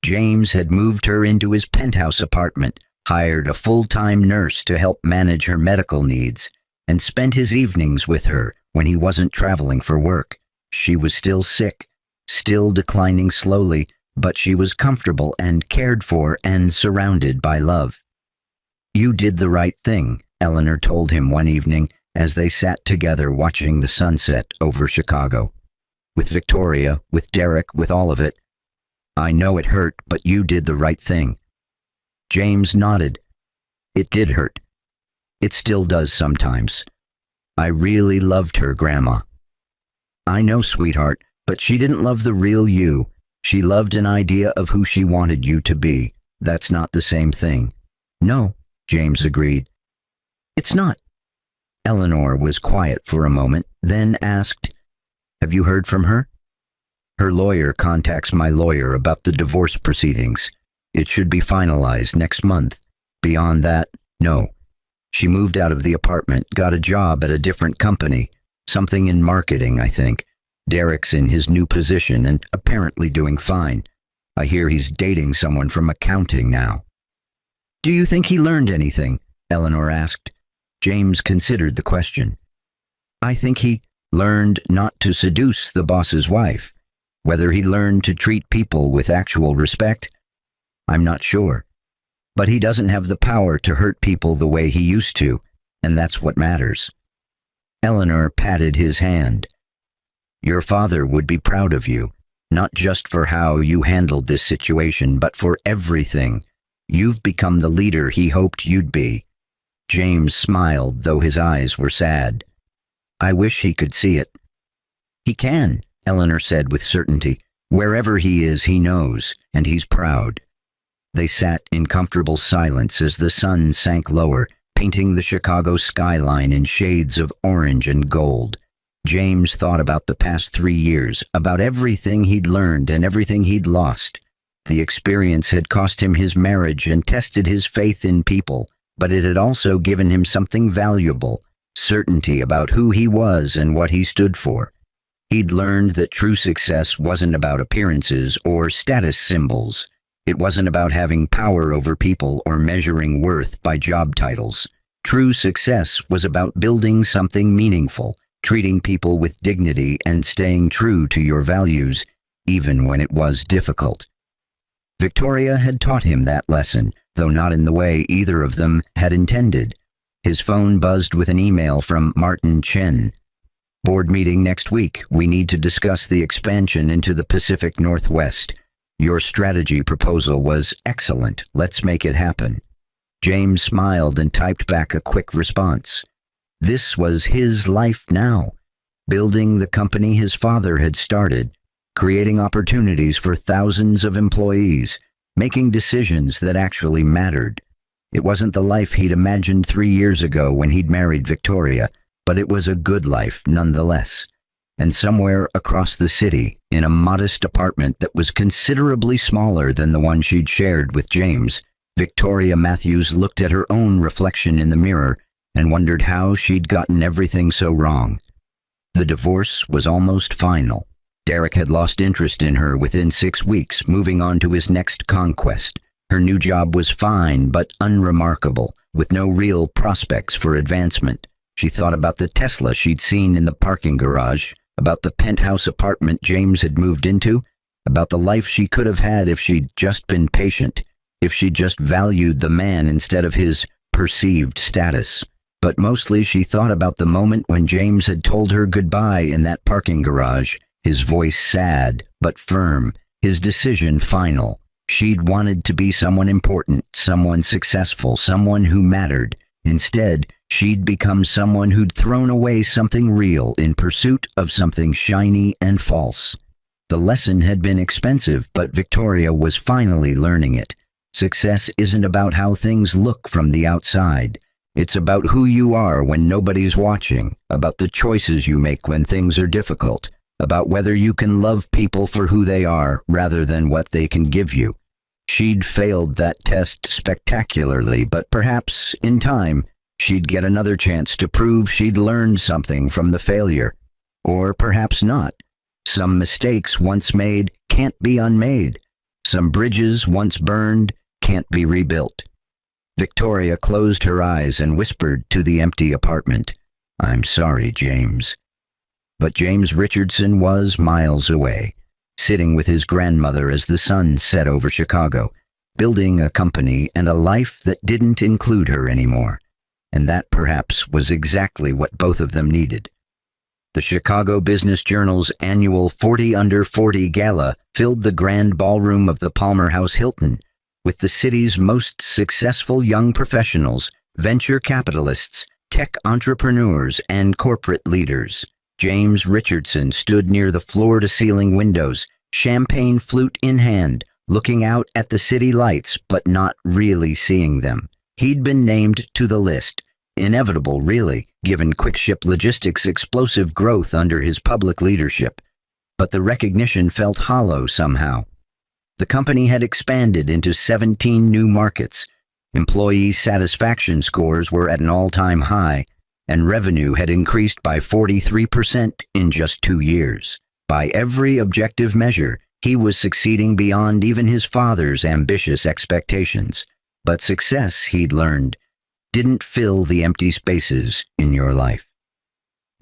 James had moved her into his penthouse apartment, hired a full-time nurse to help manage her medical needs, and spent his evenings with her when he wasn't traveling for work. She was still sick, still declining slowly, but she was comfortable and cared for and surrounded by love. "You did the right thing," Eleanor told him one evening as they sat together watching the sunset over Chicago. "With Victoria, with Derek, with all of it. I know it hurt, but you did the right thing." James nodded. "It did hurt. It still does sometimes. I really loved her, Grandma." "I know, sweetheart, but she didn't love the real you. She loved an idea of who she wanted you to be. That's not the same thing." "No," James agreed. "It's not." Eleanor was quiet for a moment, then asked, "Have you heard from her?" "Her lawyer contacts my lawyer about the divorce proceedings. It should be finalized next month. Beyond that, no. She moved out of the apartment, got a job at a different company, something in marketing, I think. Derek's in his new position and apparently doing fine. I hear he's dating someone from accounting now. Do you think he learned anything? Eleanor asked. James considered the question. I think he learned not to seduce the boss's wife. Whether he learned to treat people with actual respect, I'm not sure. But he doesn't have the power to hurt people the way he used to, and that's what matters. Eleanor patted his hand. Your father would be proud of you, not just for how you handled this situation, but for everything. You've become the leader he hoped you'd be. James smiled, though his eyes were sad. I wish he could see it. He can, Eleanor said with certainty. Wherever he is, he knows, and he's proud. They sat in comfortable silence as the sun sank lower, painting the Chicago skyline in shades of orange and gold. James thought about the past 3 years, about everything he'd learned and everything he'd lost. The experience had cost him his marriage and tested his faith in people, but it had also given him something valuable, certainty about who he was and what he stood for. He'd learned that true success wasn't about appearances or status symbols. It wasn't about having power over people or measuring worth by job titles. True success was about building something meaningful, treating people with dignity and staying true to your values, even when it was difficult. Victoria had taught him that lesson, though not in the way either of them had intended. His phone buzzed with an email from Martin Chen. Board meeting next week. We need to discuss the expansion into the Pacific Northwest. Your strategy proposal was excellent. Let's make it happen. James smiled and typed back a quick response. This was his life now, building the company his father had started, creating opportunities for thousands of employees, making decisions that actually mattered. It wasn't the life he'd imagined 3 years ago when he'd married Victoria, but it was a good life nonetheless. And somewhere across the city, in a modest apartment that was considerably smaller than the one she'd shared with James, Victoria Matthews looked at her own reflection in the mirror and wondered how she'd gotten everything so wrong. The divorce was almost final. Derek had lost interest in her within 6 weeks, moving on to his next conquest. Her new job was fine but unremarkable, with no real prospects for advancement. She thought about the Tesla she'd seen in the parking garage, about the penthouse apartment James had moved into, about the life she could have had if she'd just been patient, if she'd just valued the man instead of his perceived status. But mostly she thought about the moment when James had told her goodbye in that parking garage, his voice sad but firm, his decision final. She'd wanted to be someone important, someone successful, someone who mattered. Instead, she'd become someone who'd thrown away something real in pursuit of something shiny and false. The lesson had been expensive, but Victoria was finally learning it. Success isn't about how things look from the outside. It's about who you are when nobody's watching, about the choices you make when things are difficult, about whether you can love people for who they are rather than what they can give you. She'd failed that test spectacularly, but perhaps, in time, she'd get another chance to prove she'd learned something from the failure. Or perhaps not. Some mistakes once made can't be unmade. Some bridges once burned can't be rebuilt. Victoria closed her eyes and whispered to the empty apartment, "I'm sorry, James." But James Richardson was miles away, sitting with his grandmother as the sun set over Chicago, building a company and a life that didn't include her anymore. And that perhaps was exactly what both of them needed. The Chicago Business Journal's annual 40 Under 40 Gala filled the grand ballroom of the Palmer House Hilton, with the city's most successful young professionals, venture capitalists, tech entrepreneurs, and corporate leaders. James Richardson stood near the floor-to-ceiling windows, champagne flute in hand, looking out at the city lights but not really seeing them. He'd been named to the list. Inevitable, really, given QuickShip Logistics' explosive growth under his public leadership. But the recognition felt hollow somehow. The company had expanded into 17 new markets. Employee satisfaction scores were at an all-time high, and revenue had increased by 43% in just 2 years. By every objective measure, he was succeeding beyond even his father's ambitious expectations. But success, he'd learned, didn't fill the empty spaces in your life.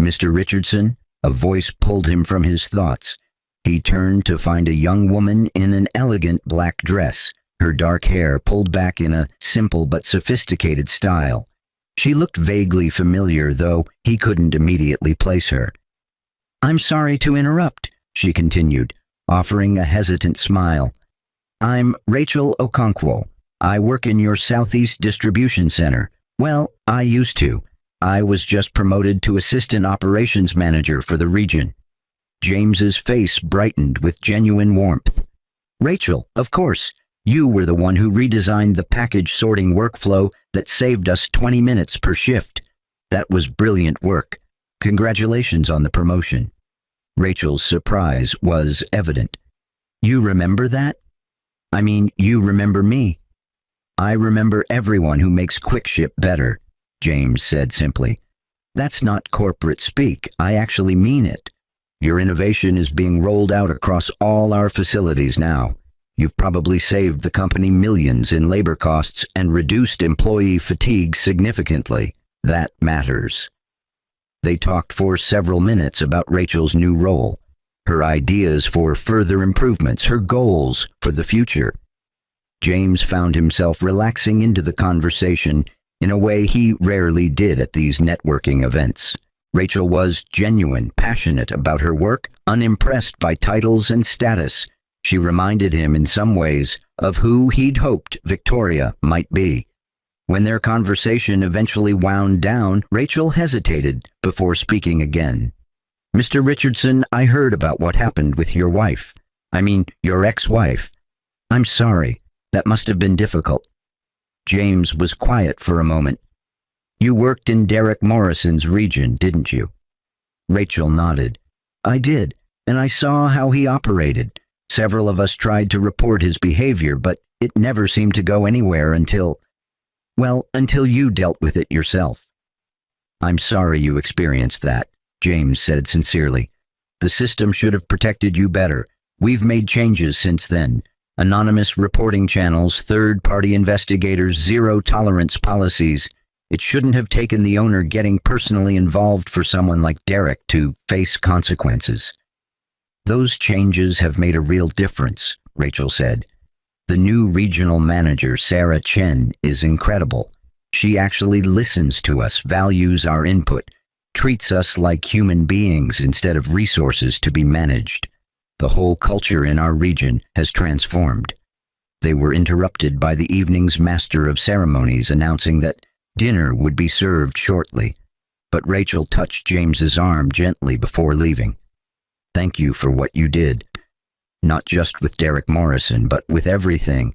Mr. Richardson, a voice pulled him from his thoughts. He turned to find a young woman in an elegant black dress, her dark hair pulled back in a simple but sophisticated style. She looked vaguely familiar, though he couldn't immediately place her. "I'm sorry to interrupt," she continued, offering a hesitant smile. "I'm Rachel Okonkwo. I work in your Southeast Distribution Center. Well, I used to. I was just promoted to Assistant Operations Manager for the region." James's face brightened with genuine warmth. "Rachel, of course. You were the one who redesigned the package sorting workflow that saved us 20 minutes per shift. That was brilliant work. Congratulations on the promotion." Rachel's surprise was evident. "You remember that? I mean, you remember me?" "I remember everyone who makes QuickShip better," James said simply. "That's not corporate speak. I actually mean it. Your innovation is being rolled out across all our facilities now. You've probably saved the company millions in labor costs and reduced employee fatigue significantly. That matters." They talked for several minutes about Rachel's new role, her ideas for further improvements, her goals for the future. James found himself relaxing into the conversation in a way he rarely did at these networking events. Rachel was genuine, passionate about her work, unimpressed by titles and status. She reminded him in some ways of who he'd hoped Victoria might be. When their conversation eventually wound down, Rachel hesitated before speaking again. "Mr. Richardson, I heard about what happened with your wife. I mean, your ex-wife. I'm sorry. That must have been difficult." James was quiet for a moment. "You worked in Derek Morrison's region, didn't you?" Rachel nodded. "I did, and I saw how he operated. Several of us tried to report his behavior, but it never seemed to go anywhere until you dealt with it yourself." "I'm sorry you experienced that," James said sincerely. "The system should have protected you better. We've made changes since then. Anonymous reporting channels, third-party investigators, zero-tolerance policies. It shouldn't have taken the owner getting personally involved for someone like Derek to face consequences." "Those changes have made a real difference," Rachel said. "The new regional manager, Sarah Chen, is incredible. She actually listens to us, values our input, treats us like human beings instead of resources to be managed. The whole culture in our region has transformed." They were interrupted by the evening's master of ceremonies announcing that dinner would be served shortly, but Rachel touched James's arm gently before leaving. "Thank you for what you did. Not just with Derek Morrison, but with everything.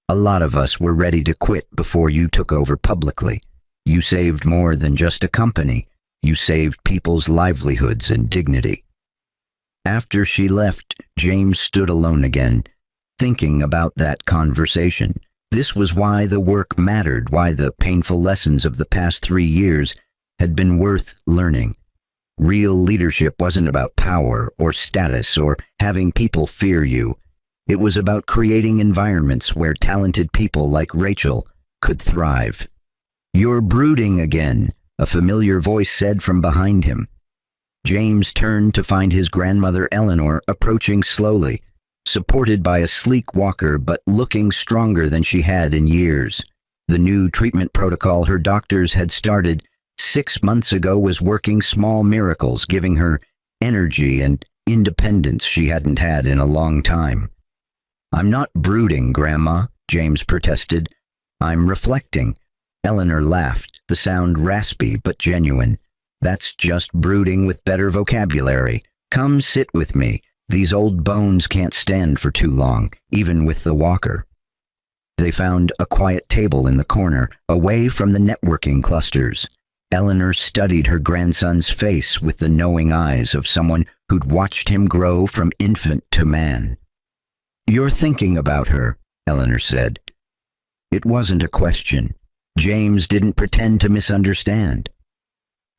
A lot of us were ready to quit before you took over publicly. You saved more than just a company. You saved people's livelihoods and dignity." After she left, James stood alone again, thinking about that conversation. This was why the work mattered, why the painful lessons of the past 3 years had been worth learning. Real leadership wasn't about power or status or having people fear you. It was about creating environments where talented people like Rachel could thrive. "You're brooding again," a familiar voice said from behind him. James turned to find his grandmother Eleanor approaching slowly, supported by a sleek walker but looking stronger than she had in years. The new treatment protocol her doctors had started 6 months ago was working small miracles, giving her energy and independence she hadn't had in a long time. "I'm not brooding, Grandma," James protested. "I'm reflecting." Eleanor laughed, the sound raspy but genuine. "That's just brooding with better vocabulary. Come sit with me. These old bones can't stand for too long, even with the walker." They found a quiet table in the corner, away from the networking clusters. Eleanor studied her grandson's face with the knowing eyes of someone who'd watched him grow from infant to man. "You're thinking about her," Eleanor said. It wasn't a question. James didn't pretend to misunderstand.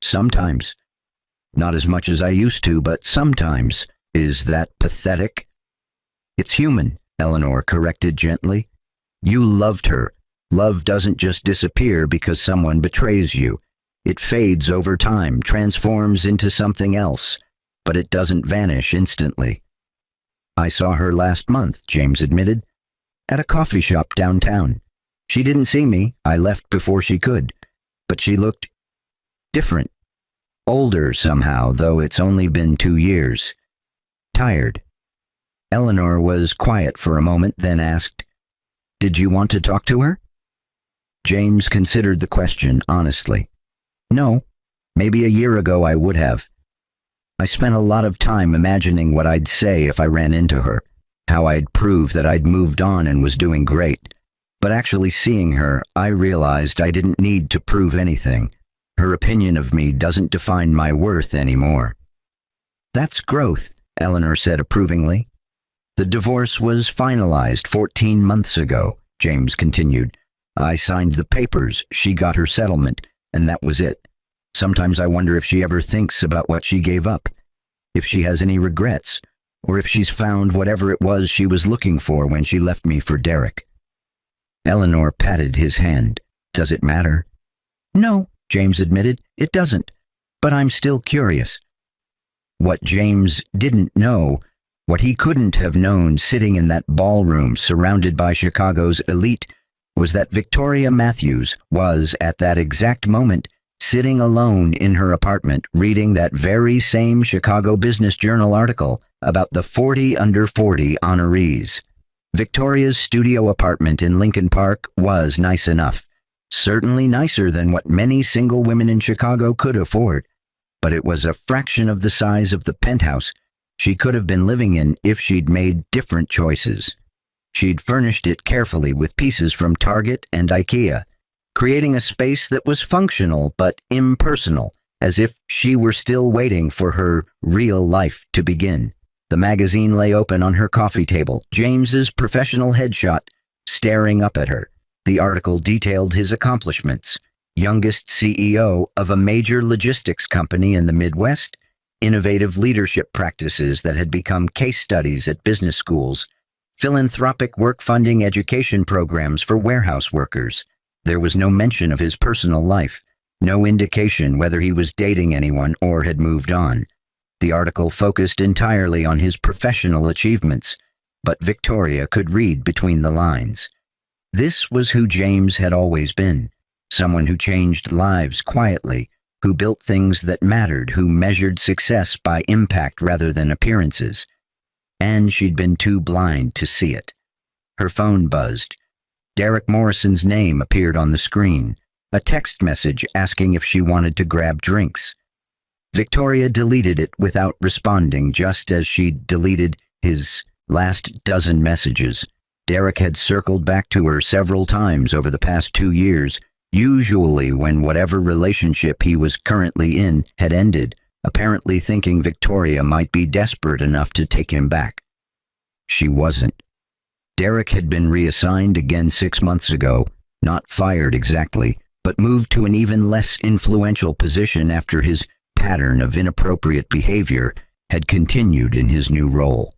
Sometimes. Not as much as I used to, but sometimes. Is that pathetic? It's human, Eleanor corrected gently. You loved her. Love doesn't just disappear because someone betrays you. It fades over time, transforms into something else, but it doesn't vanish instantly. I saw her last month, James admitted, at a coffee shop downtown. She didn't see me. I left before she could, but she looked different. Older somehow, though it's only been 2 years. Tired. Eleanor was quiet for a moment, then asked, "Did you want to talk to her?" James considered the question honestly. No, maybe a year ago I would have. I spent a lot of time imagining what I'd say if I ran into her, how I'd prove that I'd moved on and was doing great. But actually seeing her, I realized I didn't need to prove anything. Her opinion of me doesn't define my worth anymore. That's growth, Eleanor said approvingly. The divorce was finalized 14 months ago, James continued. I signed the papers, she got her settlement, and that was it. Sometimes I wonder if she ever thinks about what she gave up, if she has any regrets, or if she's found whatever it was she was looking for when she left me for Derek. Eleanor patted his hand. Does it matter? No, James admitted, it doesn't, but I'm still curious. What James didn't know, what he couldn't have known sitting in that ballroom surrounded by Chicago's elite, was that Victoria Matthews was, at that exact moment, sitting alone in her apartment reading that very same Chicago Business Journal article about the 40 under 40 honorees. Victoria's studio apartment in Lincoln Park was nice enough, certainly nicer than what many single women in Chicago could afford, but it was a fraction of the size of the penthouse she could have been living in if she'd made different choices. She'd furnished it carefully with pieces from Target and IKEA, creating a space that was functional but impersonal, as if she were still waiting for her real life to begin. The magazine lay open on her coffee table, James's professional headshot staring up at her. The article detailed his accomplishments. Youngest CEO of a major logistics company in the Midwest, innovative leadership practices that had become case studies at business schools, philanthropic work funding education programs for warehouse workers. There was no mention of his personal life, no indication whether he was dating anyone or had moved on. The article focused entirely on his professional achievements, but Victoria could read between the lines. This was who James had always been, someone who changed lives quietly, who built things that mattered, who measured success by impact rather than appearances. And she'd been too blind to see it. Her phone buzzed. Derek Morrison's name appeared on the screen, a text message asking if she wanted to grab drinks. Victoria deleted it without responding, just as she'd deleted his last dozen messages. Derek had circled back to her several times over the past 2 years, usually when whatever relationship he was currently in had ended, apparently thinking Victoria might be desperate enough to take him back. She wasn't. Derek had been reassigned again 6 months ago, not fired exactly, but moved to an even less influential position after his pattern of inappropriate behavior had continued in his new role.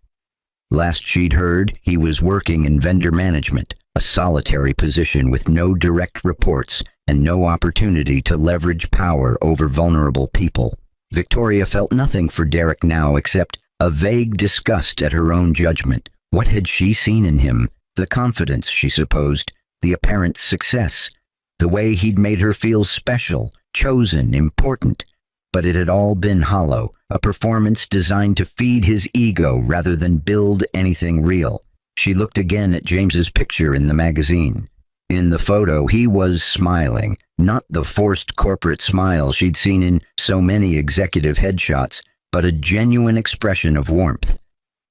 Last she'd heard, he was working in vendor management, a solitary position with no direct reports and no opportunity to leverage power over vulnerable people. Victoria felt nothing for Derek now except a vague disgust at her own judgment. What had she seen in him? The confidence, she supposed, the apparent success, the way he'd made her feel special, chosen, important. But it had all been hollow, a performance designed to feed his ego rather than build anything real. She looked again at James's picture in the magazine. In the photo, he was smiling, not the forced corporate smile she'd seen in so many executive headshots, but a genuine expression of warmth.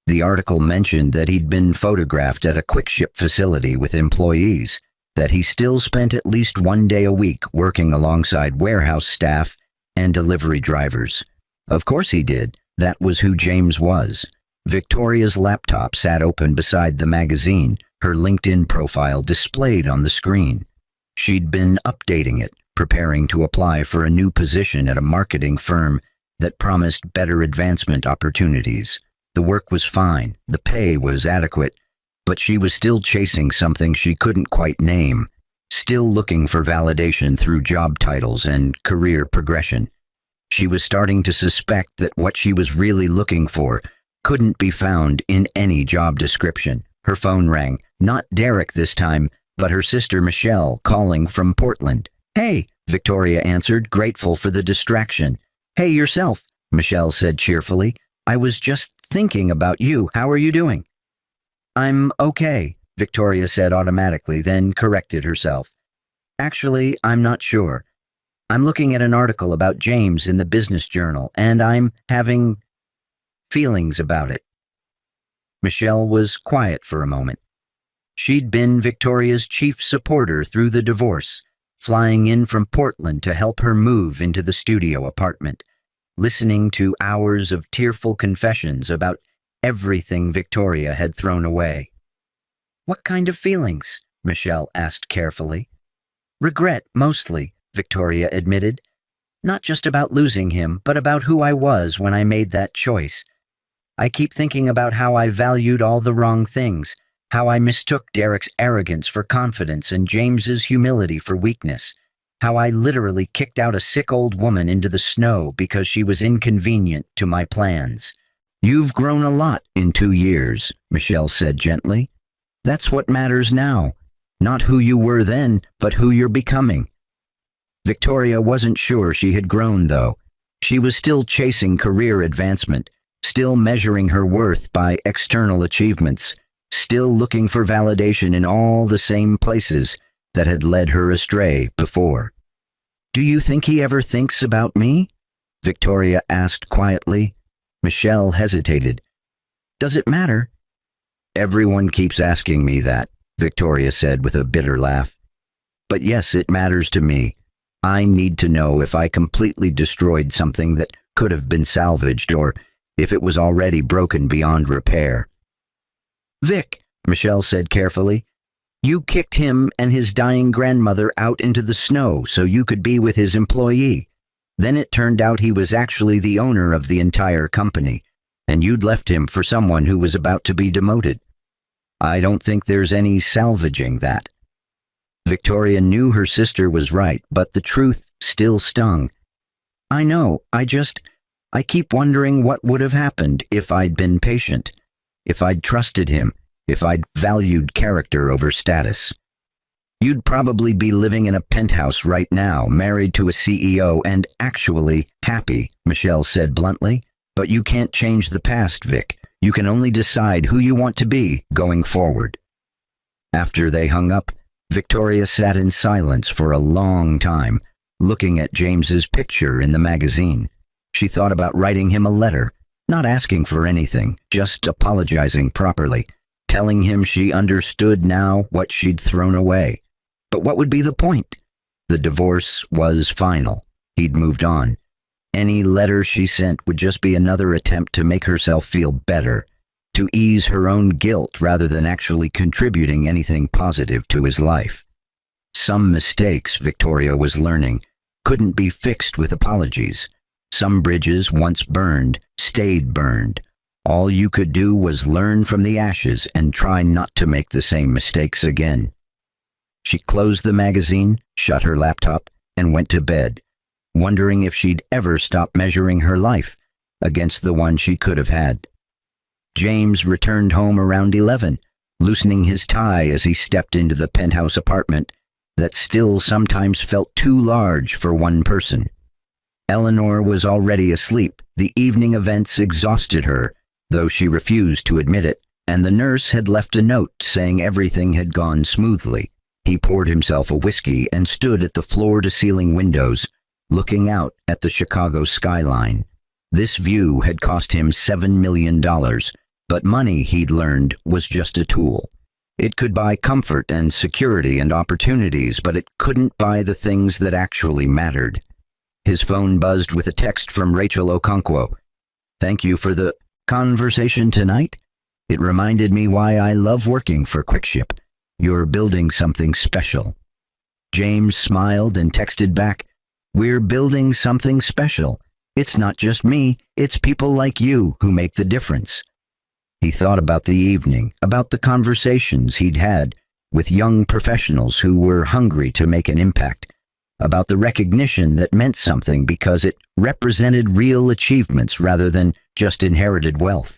The article mentioned that he'd been photographed at a quick-ship facility with employees, that he still spent at least 1 day a week working alongside warehouse staff and delivery drivers. Of course he did. That was who James was. Victoria's laptop sat open beside the magazine, Her LinkedIn profile displayed on the screen. She'd been updating it, preparing to apply for a new position at a marketing firm that promised better advancement opportunities. The work was fine, the pay was adequate, but she was still chasing something she couldn't quite name, still looking for validation through job titles and career progression. She was starting to suspect that what she was really looking for couldn't be found in any job description. Her phone rang, not Derek this time, but her sister Michelle calling from Portland. "Hey," Victoria answered, grateful for the distraction. "Hey yourself," Michelle said cheerfully. "I was just thinking about you. How are you doing?" "I'm okay," Victoria said automatically, then corrected herself. "Actually, I'm not sure. I'm looking at an article about James in the Business Journal, and I'm having feelings about it." Michelle was quiet for a moment. She'd been Victoria's chief supporter through the divorce, flying in from Portland to help her move into the studio apartment, listening to hours of tearful confessions about everything Victoria had thrown away. "What kind of feelings?" Michelle asked carefully. "Regret, mostly," Victoria admitted. "Not just about losing him, but about who I was when I made that choice. I keep thinking about how I valued all the wrong things, how I mistook Derek's arrogance for confidence and James's humility for weakness, how I literally kicked out a sick old woman into the snow because she was inconvenient to my plans." "You've grown a lot in 2 years," Michelle said gently. "That's what matters now. Not who you were then, but who you're becoming." Victoria wasn't sure she had grown, though. She was still chasing career advancement, still measuring her worth by external achievements, still looking for validation in all the same places that had led her astray before. "Do you think he ever thinks about me?" Victoria asked quietly. Michelle hesitated. "Does it matter?" "Everyone keeps asking me that," Victoria said with a bitter laugh. "But yes, it matters to me. I need to know if I completely destroyed something that could have been salvaged or if it was already broken beyond repair." "Vic," Michelle said carefully, "you kicked him and his dying grandmother out into the snow so you could be with his employee. Then it turned out he was actually the owner of the entire company, and you'd left him for someone who was about to be demoted. I don't think there's any salvaging that." Victoria knew her sister was right, but the truth still stung. "I know, I keep wondering what would have happened if I'd been patient, if I'd trusted him, if I'd valued character over status. You'd probably be living in a penthouse right now, married to a CEO and actually happy," Michelle said bluntly. "But you can't change the past, Vic. You can only decide who you want to be going forward." After they hung up, Victoria sat in silence for a long time, looking at James's picture in the magazine. She thought about writing him a letter, not asking for anything, just apologizing properly, telling him she understood now what she'd thrown away. But what would be the point? The divorce was final. He'd moved on. Any letter she sent would just be another attempt to make herself feel better, to ease her own guilt rather than actually contributing anything positive to his life. Some mistakes, Victoria was learning, couldn't be fixed with apologies. Some bridges, once burned, stayed burned. All you could do was learn from the ashes and try not to make the same mistakes again. She closed the magazine, shut her laptop, and went to bed, wondering if she'd ever stop measuring her life against the one she could have had. James returned home around 11, loosening his tie as he stepped into the penthouse apartment that still sometimes felt too large for one person. Eleanor was already asleep. The evening events exhausted her, though she refused to admit it, and the nurse had left a note saying everything had gone smoothly. He poured himself a whiskey and stood at the floor-to-ceiling windows, looking out at the Chicago skyline. This view had cost him $7 million, but money, he'd learned, was just a tool. It could buy comfort and security and opportunities, but it couldn't buy the things that actually mattered. His phone buzzed with a text from Rachel Okonkwo. "Thank you for the conversation tonight. It reminded me why I love working for QuickShip. You're building something special." James smiled and texted back, "We're building something special. It's not just me, it's people like you who make the difference." He thought about the evening, about the conversations he'd had with young professionals who were hungry to make an impact, about the recognition that meant something because it represented real achievements rather than just inherited wealth.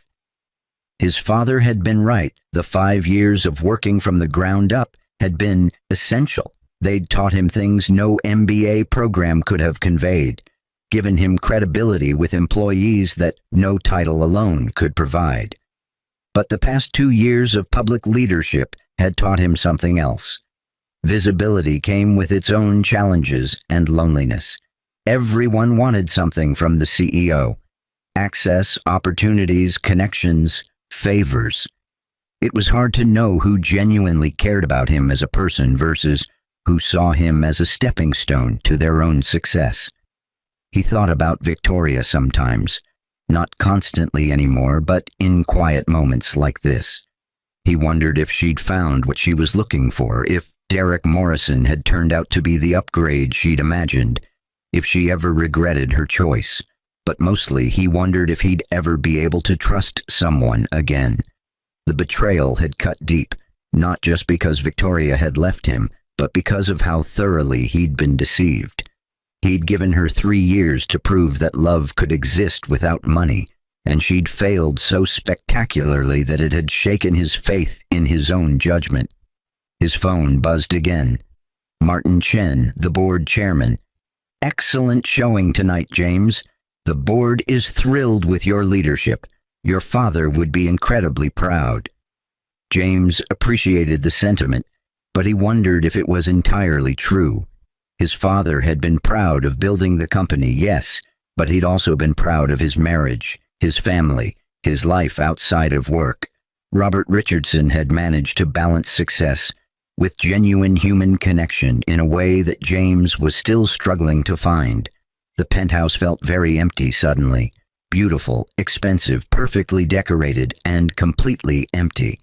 His father had been right. The 5 years of working from the ground up had been essential. They'd taught him things no MBA program could have conveyed, given him credibility with employees that no title alone could provide. But the past 2 years of public leadership had taught him something else. Visibility came with its own challenges and loneliness. Everyone wanted something from the CEO. Access, opportunities, connections, favors. It was hard to know who genuinely cared about him as a person versus who saw him as a stepping stone to their own success. He thought about Victoria sometimes, not constantly anymore, but in quiet moments like this. He wondered if she'd found what she was looking for, if Derek Morrison had turned out to be the upgrade she'd imagined, if she ever regretted her choice. But mostly he wondered if he'd ever be able to trust someone again. The betrayal had cut deep, not just because Victoria had left him, but because of how thoroughly he'd been deceived. He'd given her 3 years to prove that love could exist without money, and she'd failed so spectacularly that it had shaken his faith in his own judgment. His phone buzzed again. Martin Chen, the board chairman. "Excellent showing tonight, James. The board is thrilled with your leadership. Your father would be incredibly proud." James appreciated the sentiment, but he wondered if it was entirely true. His father had been proud of building the company, yes, but he'd also been proud of his marriage, his family, his life outside of work. Robert Richardson had managed to balance success with genuine human connection in a way that James was still struggling to find. The penthouse felt very empty suddenly. Beautiful, expensive, perfectly decorated, and completely empty.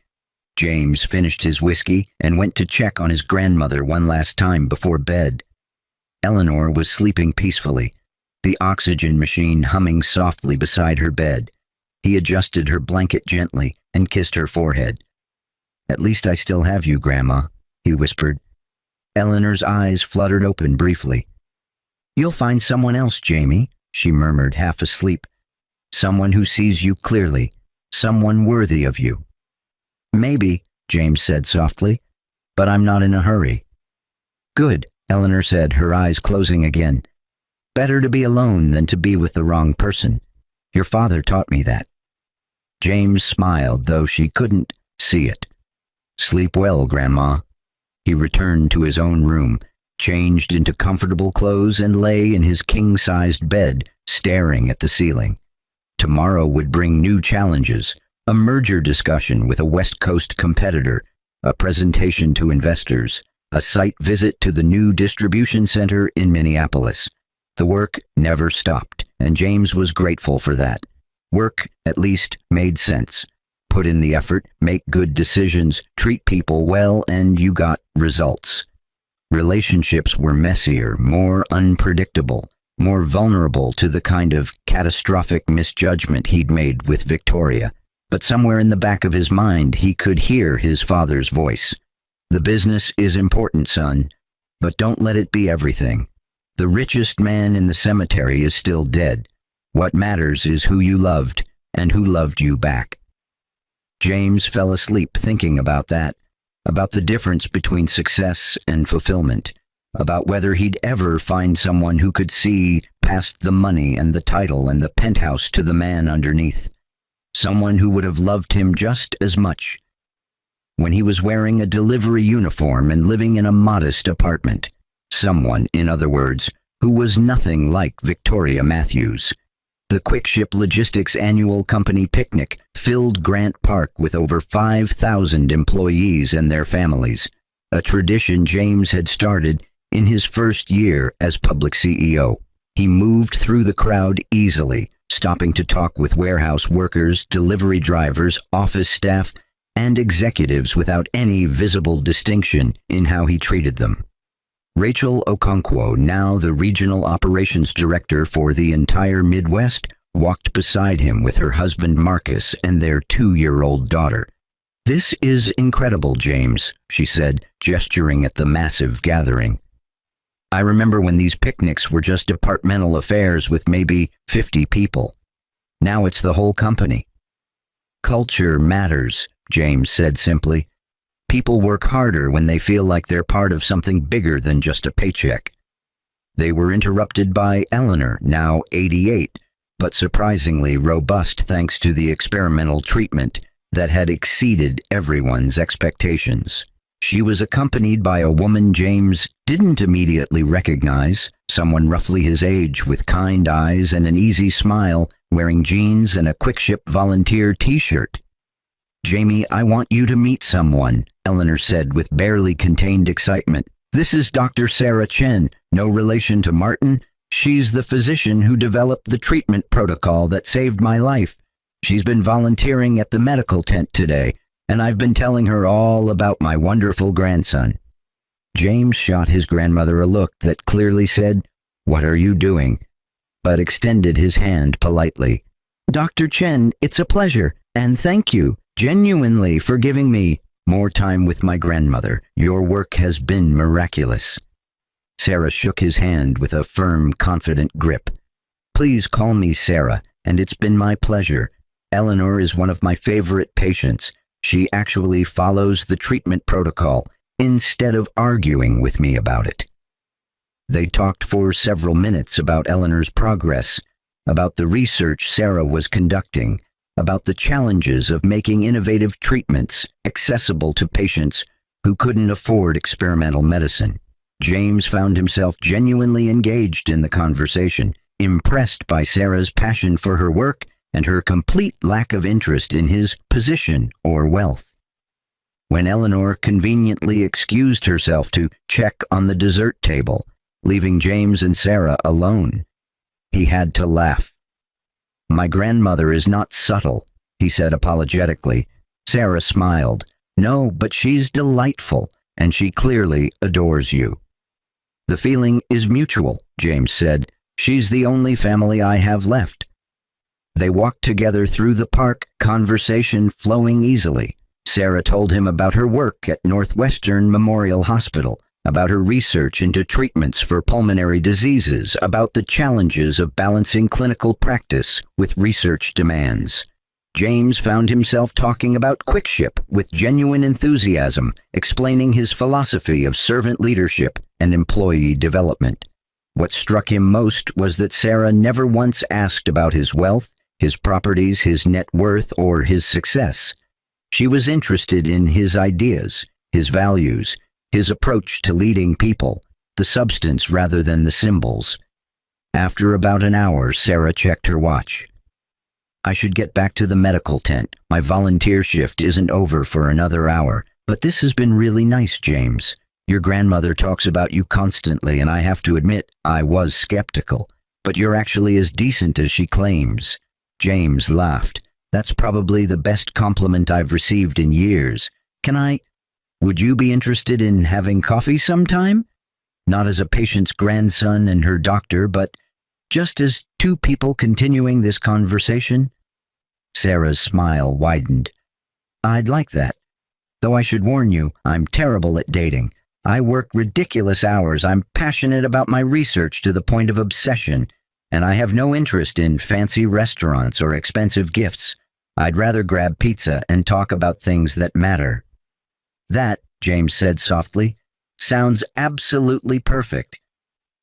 James finished his whiskey and went to check on his grandmother one last time before bed. Eleanor was sleeping peacefully, the oxygen machine humming softly beside her bed. He adjusted her blanket gently and kissed her forehead. "At least I still have you, Grandma," he whispered. Eleanor's eyes fluttered open briefly. "You'll find someone else, Jamie," she murmured, half asleep. "Someone who sees you clearly, someone worthy of you." "Maybe," James said softly, "but I'm not in a hurry." "Good," Eleanor said, her eyes closing again. "Better to be alone than to be with the wrong person. Your father taught me that." James smiled, though she couldn't see it. "Sleep well, Grandma." He returned to his own room, changed into comfortable clothes, and lay in his king-sized bed, staring at the ceiling. Tomorrow would bring new challenges, a merger discussion with a West Coast competitor, a presentation to investors, a site visit to the new distribution center in Minneapolis. The work never stopped, and James was grateful for that. Work, at least, made sense. Put in the effort, make good decisions, treat people well, and you got results. Relationships were messier, more unpredictable, more vulnerable to the kind of catastrophic misjudgment he'd made with Victoria. But somewhere in the back of his mind, he could hear his father's voice. "The business is important, son, but don't let it be everything. The richest man in the cemetery is still dead. What matters is who you loved and who loved you back." James fell asleep thinking about that, about the difference between success and fulfillment, about whether he'd ever find someone who could see past the money and the title and the penthouse to the man underneath, someone who would have loved him just as much when he was wearing a delivery uniform and living in a modest apartment, someone, in other words, who was nothing like Victoria Matthews. The QuickShip Logistics annual company picnic filled Grant Park with over 5,000 employees and their families, a tradition James had started in his first year as public CEO. He moved through the crowd easily, stopping to talk with warehouse workers, delivery drivers, office staff, and executives without any visible distinction in how he treated them. Rachel Okonkwo, now the regional operations director for the entire Midwest, walked beside him with her husband Marcus and their 2-year-old daughter. "This is incredible, James," she said, gesturing at the massive gathering. "I remember when these picnics were just departmental affairs with maybe 50 people. Now it's the whole company." "Culture matters," James said simply. "People work harder when they feel like they're part of something bigger than just a paycheck." They were interrupted by Eleanor, now 88, but surprisingly robust thanks to the experimental treatment that had exceeded everyone's expectations. She was accompanied by a woman James didn't immediately recognize, someone roughly his age with kind eyes and an easy smile, wearing jeans and a QuickShip volunteer t-shirt. "Jamie, I want you to meet someone," Eleanor said with barely contained excitement. "This is Dr. Sarah Chen, no relation to Martin. She's the physician who developed the treatment protocol that saved my life. She's been volunteering at the medical tent today, and I've been telling her all about my wonderful grandson." James shot his grandmother a look that clearly said, "What are you doing?" but extended his hand politely. "Dr. Chen, it's a pleasure, and thank you, genuinely, for giving me more time with my grandmother. Your work has been miraculous." Sarah shook his hand with a firm, confident grip. "Please call me Sarah, and it's been my pleasure. Eleanor is one of my favorite patients. She actually follows the treatment protocol instead of arguing with me about it." They talked for several minutes about Eleanor's progress, about the research Sarah was conducting, about the challenges of making innovative treatments accessible to patients who couldn't afford experimental medicine. James found himself genuinely engaged in the conversation, impressed by Sarah's passion for her work and her complete lack of interest in his position or wealth. When Eleanor conveniently excused herself to check on the dessert table, leaving James and Sarah alone, he had to laugh. "My grandmother is not subtle," he said apologetically. Sarah smiled. "No, but she's delightful, and she clearly adores you." "The feeling is mutual," James said. "She's the only family I have left." They walked together through the park, conversation flowing easily. Sarah told him about her work at Northwestern Memorial Hospital, about her research into treatments for pulmonary diseases, about the challenges of balancing clinical practice with research demands. James found himself talking about QuickShip with genuine enthusiasm, explaining his philosophy of servant leadership and employee development. What struck him most was that Sarah never once asked about his wealth, his properties, his net worth, or his success. She was interested in his ideas, his values, his approach to leading people, the substance rather than the symbols. After about an hour, Sarah checked her watch. "I should get back to the medical tent. My volunteer shift isn't over for another hour, but this has been really nice, James. Your grandmother talks about you constantly, and I have to admit, I was skeptical. But you're actually as decent as she claims." James laughed. "That's probably the best compliment I've received in years. Would you be interested in having coffee sometime? Not as a patient's grandson and her doctor, but just as two people continuing this conversation?" Sarah's smile widened. "I'd like that. Though I should warn you, I'm terrible at dating. I work ridiculous hours. I'm passionate about my research to the point of obsession, and I have no interest in fancy restaurants or expensive gifts. I'd rather grab pizza and talk about things that matter." "That," James said softly, "sounds absolutely perfect."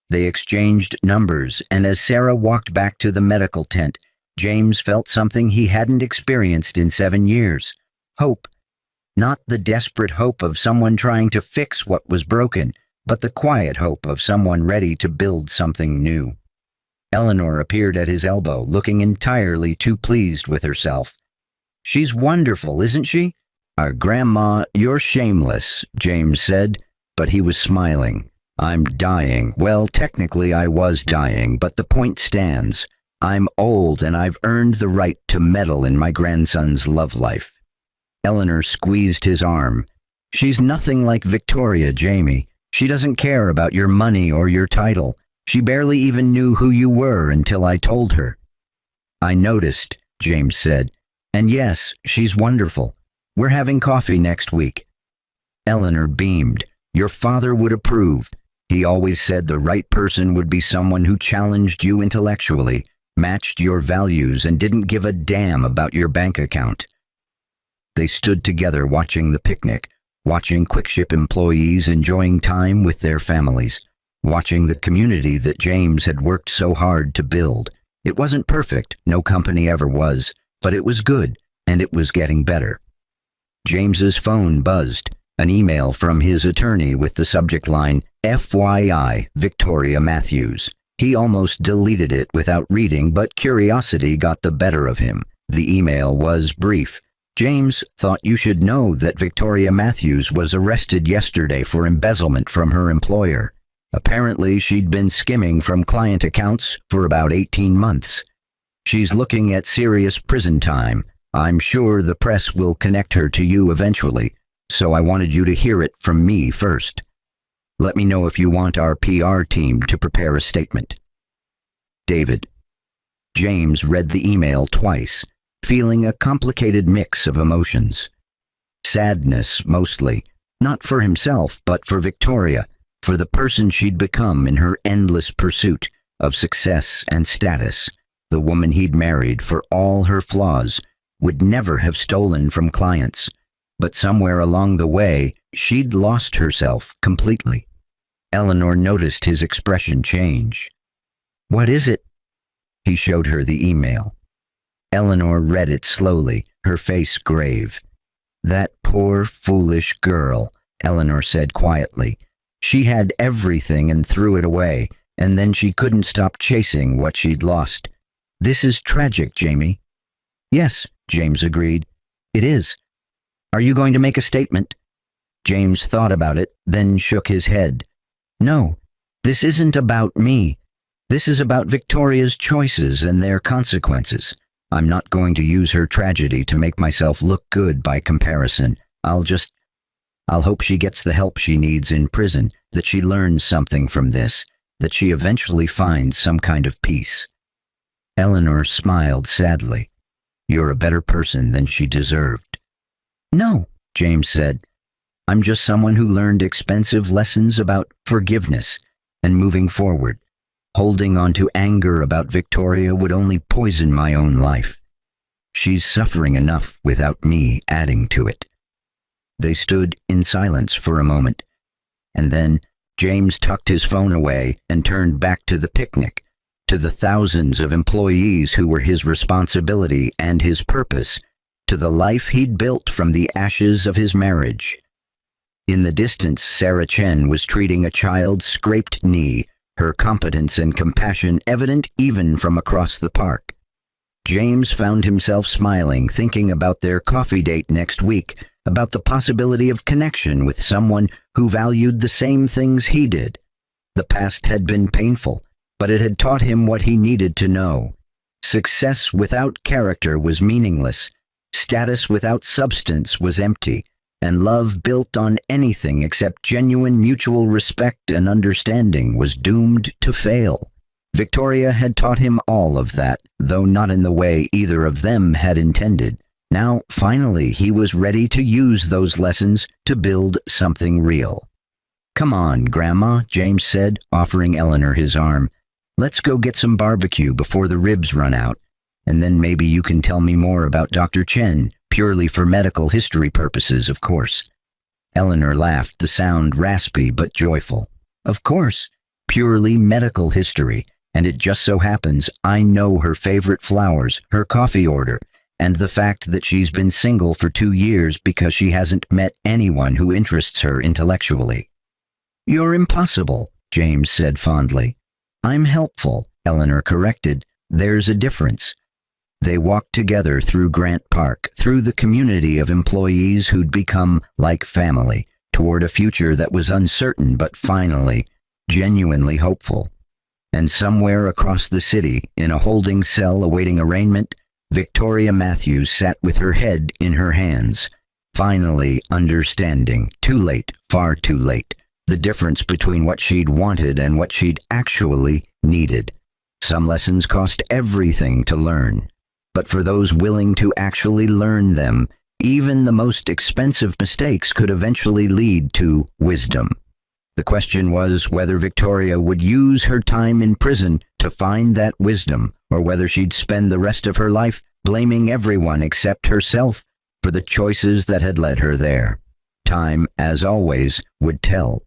They exchanged numbers, and as Sarah walked back to the medical tent, James felt something he hadn't experienced in 7 years. Hope. Not the desperate hope of someone trying to fix what was broken, but the quiet hope of someone ready to build something new. Eleanor appeared at his elbow, looking entirely too pleased with herself. "She's wonderful, isn't she?" "Grandma, you're shameless," James said, but he was smiling. "I'm dying. Well, technically I was dying, but the point stands. I'm old and I've earned the right to meddle in my grandson's love life. Eleanor squeezed his arm. She's nothing like Victoria, Jamie. She doesn't care about your money or your title. She barely even knew who you were until I told her. I noticed, James said. And yes, she's wonderful. We're having coffee next week. Eleanor beamed. Your father would approve. He always said the right person would be someone who challenged you intellectually, matched your values, and didn't give a damn about your bank account. They stood together watching the picnic, watching QuickShip employees enjoying time with their families, watching the community that James had worked so hard to build. It wasn't perfect, no company ever was, but it was good, and it was getting better. James's phone buzzed, an email from his attorney with the subject line, FYI, Victoria Matthews. He almost deleted it without reading, but curiosity got the better of him. The email was brief. James thought you should know that Victoria Matthews was arrested yesterday for embezzlement from her employer. Apparently, she'd been skimming from client accounts for about 18 months. She's looking at serious prison time. I'm sure the press will connect her to you eventually, so I wanted you to hear it from me first. Let me know if you want our PR team to prepare a statement. David. James read the email twice, feeling a complicated mix of emotions. Sadness, mostly, not for himself, but for Victoria, for the person she'd become in her endless pursuit of success and status. The woman he'd married, for all her flaws, would never have stolen from clients. But somewhere along the way, she'd lost herself completely. Eleanor noticed his expression change. What is it? He showed her the email. Eleanor read it slowly, her face grave. That poor, foolish girl, Eleanor said quietly. She had everything and threw it away, and then she couldn't stop chasing what she'd lost. This is tragic, Jamie. Yes, James agreed. It is. Are you going to make a statement? James thought about it, then shook his head. No, this isn't about me. This is about Victoria's choices and their consequences. I'm not going to use her tragedy to make myself look good by comparison. I'll hope she gets the help she needs in prison, that she learns something from this, that she eventually finds some kind of peace. Eleanor smiled sadly. You're a better person than she deserved. No, James said. I'm just someone who learned expensive lessons about forgiveness and moving forward. Holding on to anger about Victoria would only poison my own life. She's suffering enough without me adding to it. They stood in silence for a moment, and then James tucked his phone away and turned back to the picnic, to the thousands of employees who were his responsibility and his purpose, to the life he'd built from the ashes of his marriage. In the distance, Sarah Chen was treating a child's scraped knee, her competence and compassion evident even from across the park. James found himself smiling, thinking about their coffee date next week, about the possibility of connection with someone who valued the same things he did. The past had been painful, but it had taught him what he needed to know. Success without character was meaningless, status without substance was empty, and love built on anything except genuine mutual respect and understanding was doomed to fail. Victoria had taught him all of that, though not in the way either of them had intended. Now, finally, he was ready to use those lessons to build something real. Come on, Grandma, James said, offering Eleanor his arm. Let's go get some barbecue before the ribs run out, and then maybe you can tell me more about Dr. Chen, purely for medical history purposes, of course. Eleanor laughed, the sound raspy but joyful. Of course, purely medical history, and it just so happens I know her favorite flowers, her coffee order, and the fact that she's been single for 2 years because she hasn't met anyone who interests her intellectually. You're impossible, James said fondly. I'm helpful, Eleanor corrected. There's a difference. They walked together through Grant Park, through the community of employees who'd become like family, toward a future that was uncertain but finally, genuinely hopeful. And somewhere across the city, in a holding cell awaiting arraignment, Victoria Matthews sat with her head in her hands, finally understanding, too late, far too late, the difference between what she'd wanted and what she'd actually needed. Some lessons cost everything to learn, but for those willing to actually learn them, even the most expensive mistakes could eventually lead to wisdom. The question was whether Victoria would use her time in prison to find that wisdom, or whether she'd spend the rest of her life blaming everyone except herself for the choices that had led her there. Time, as always, would tell.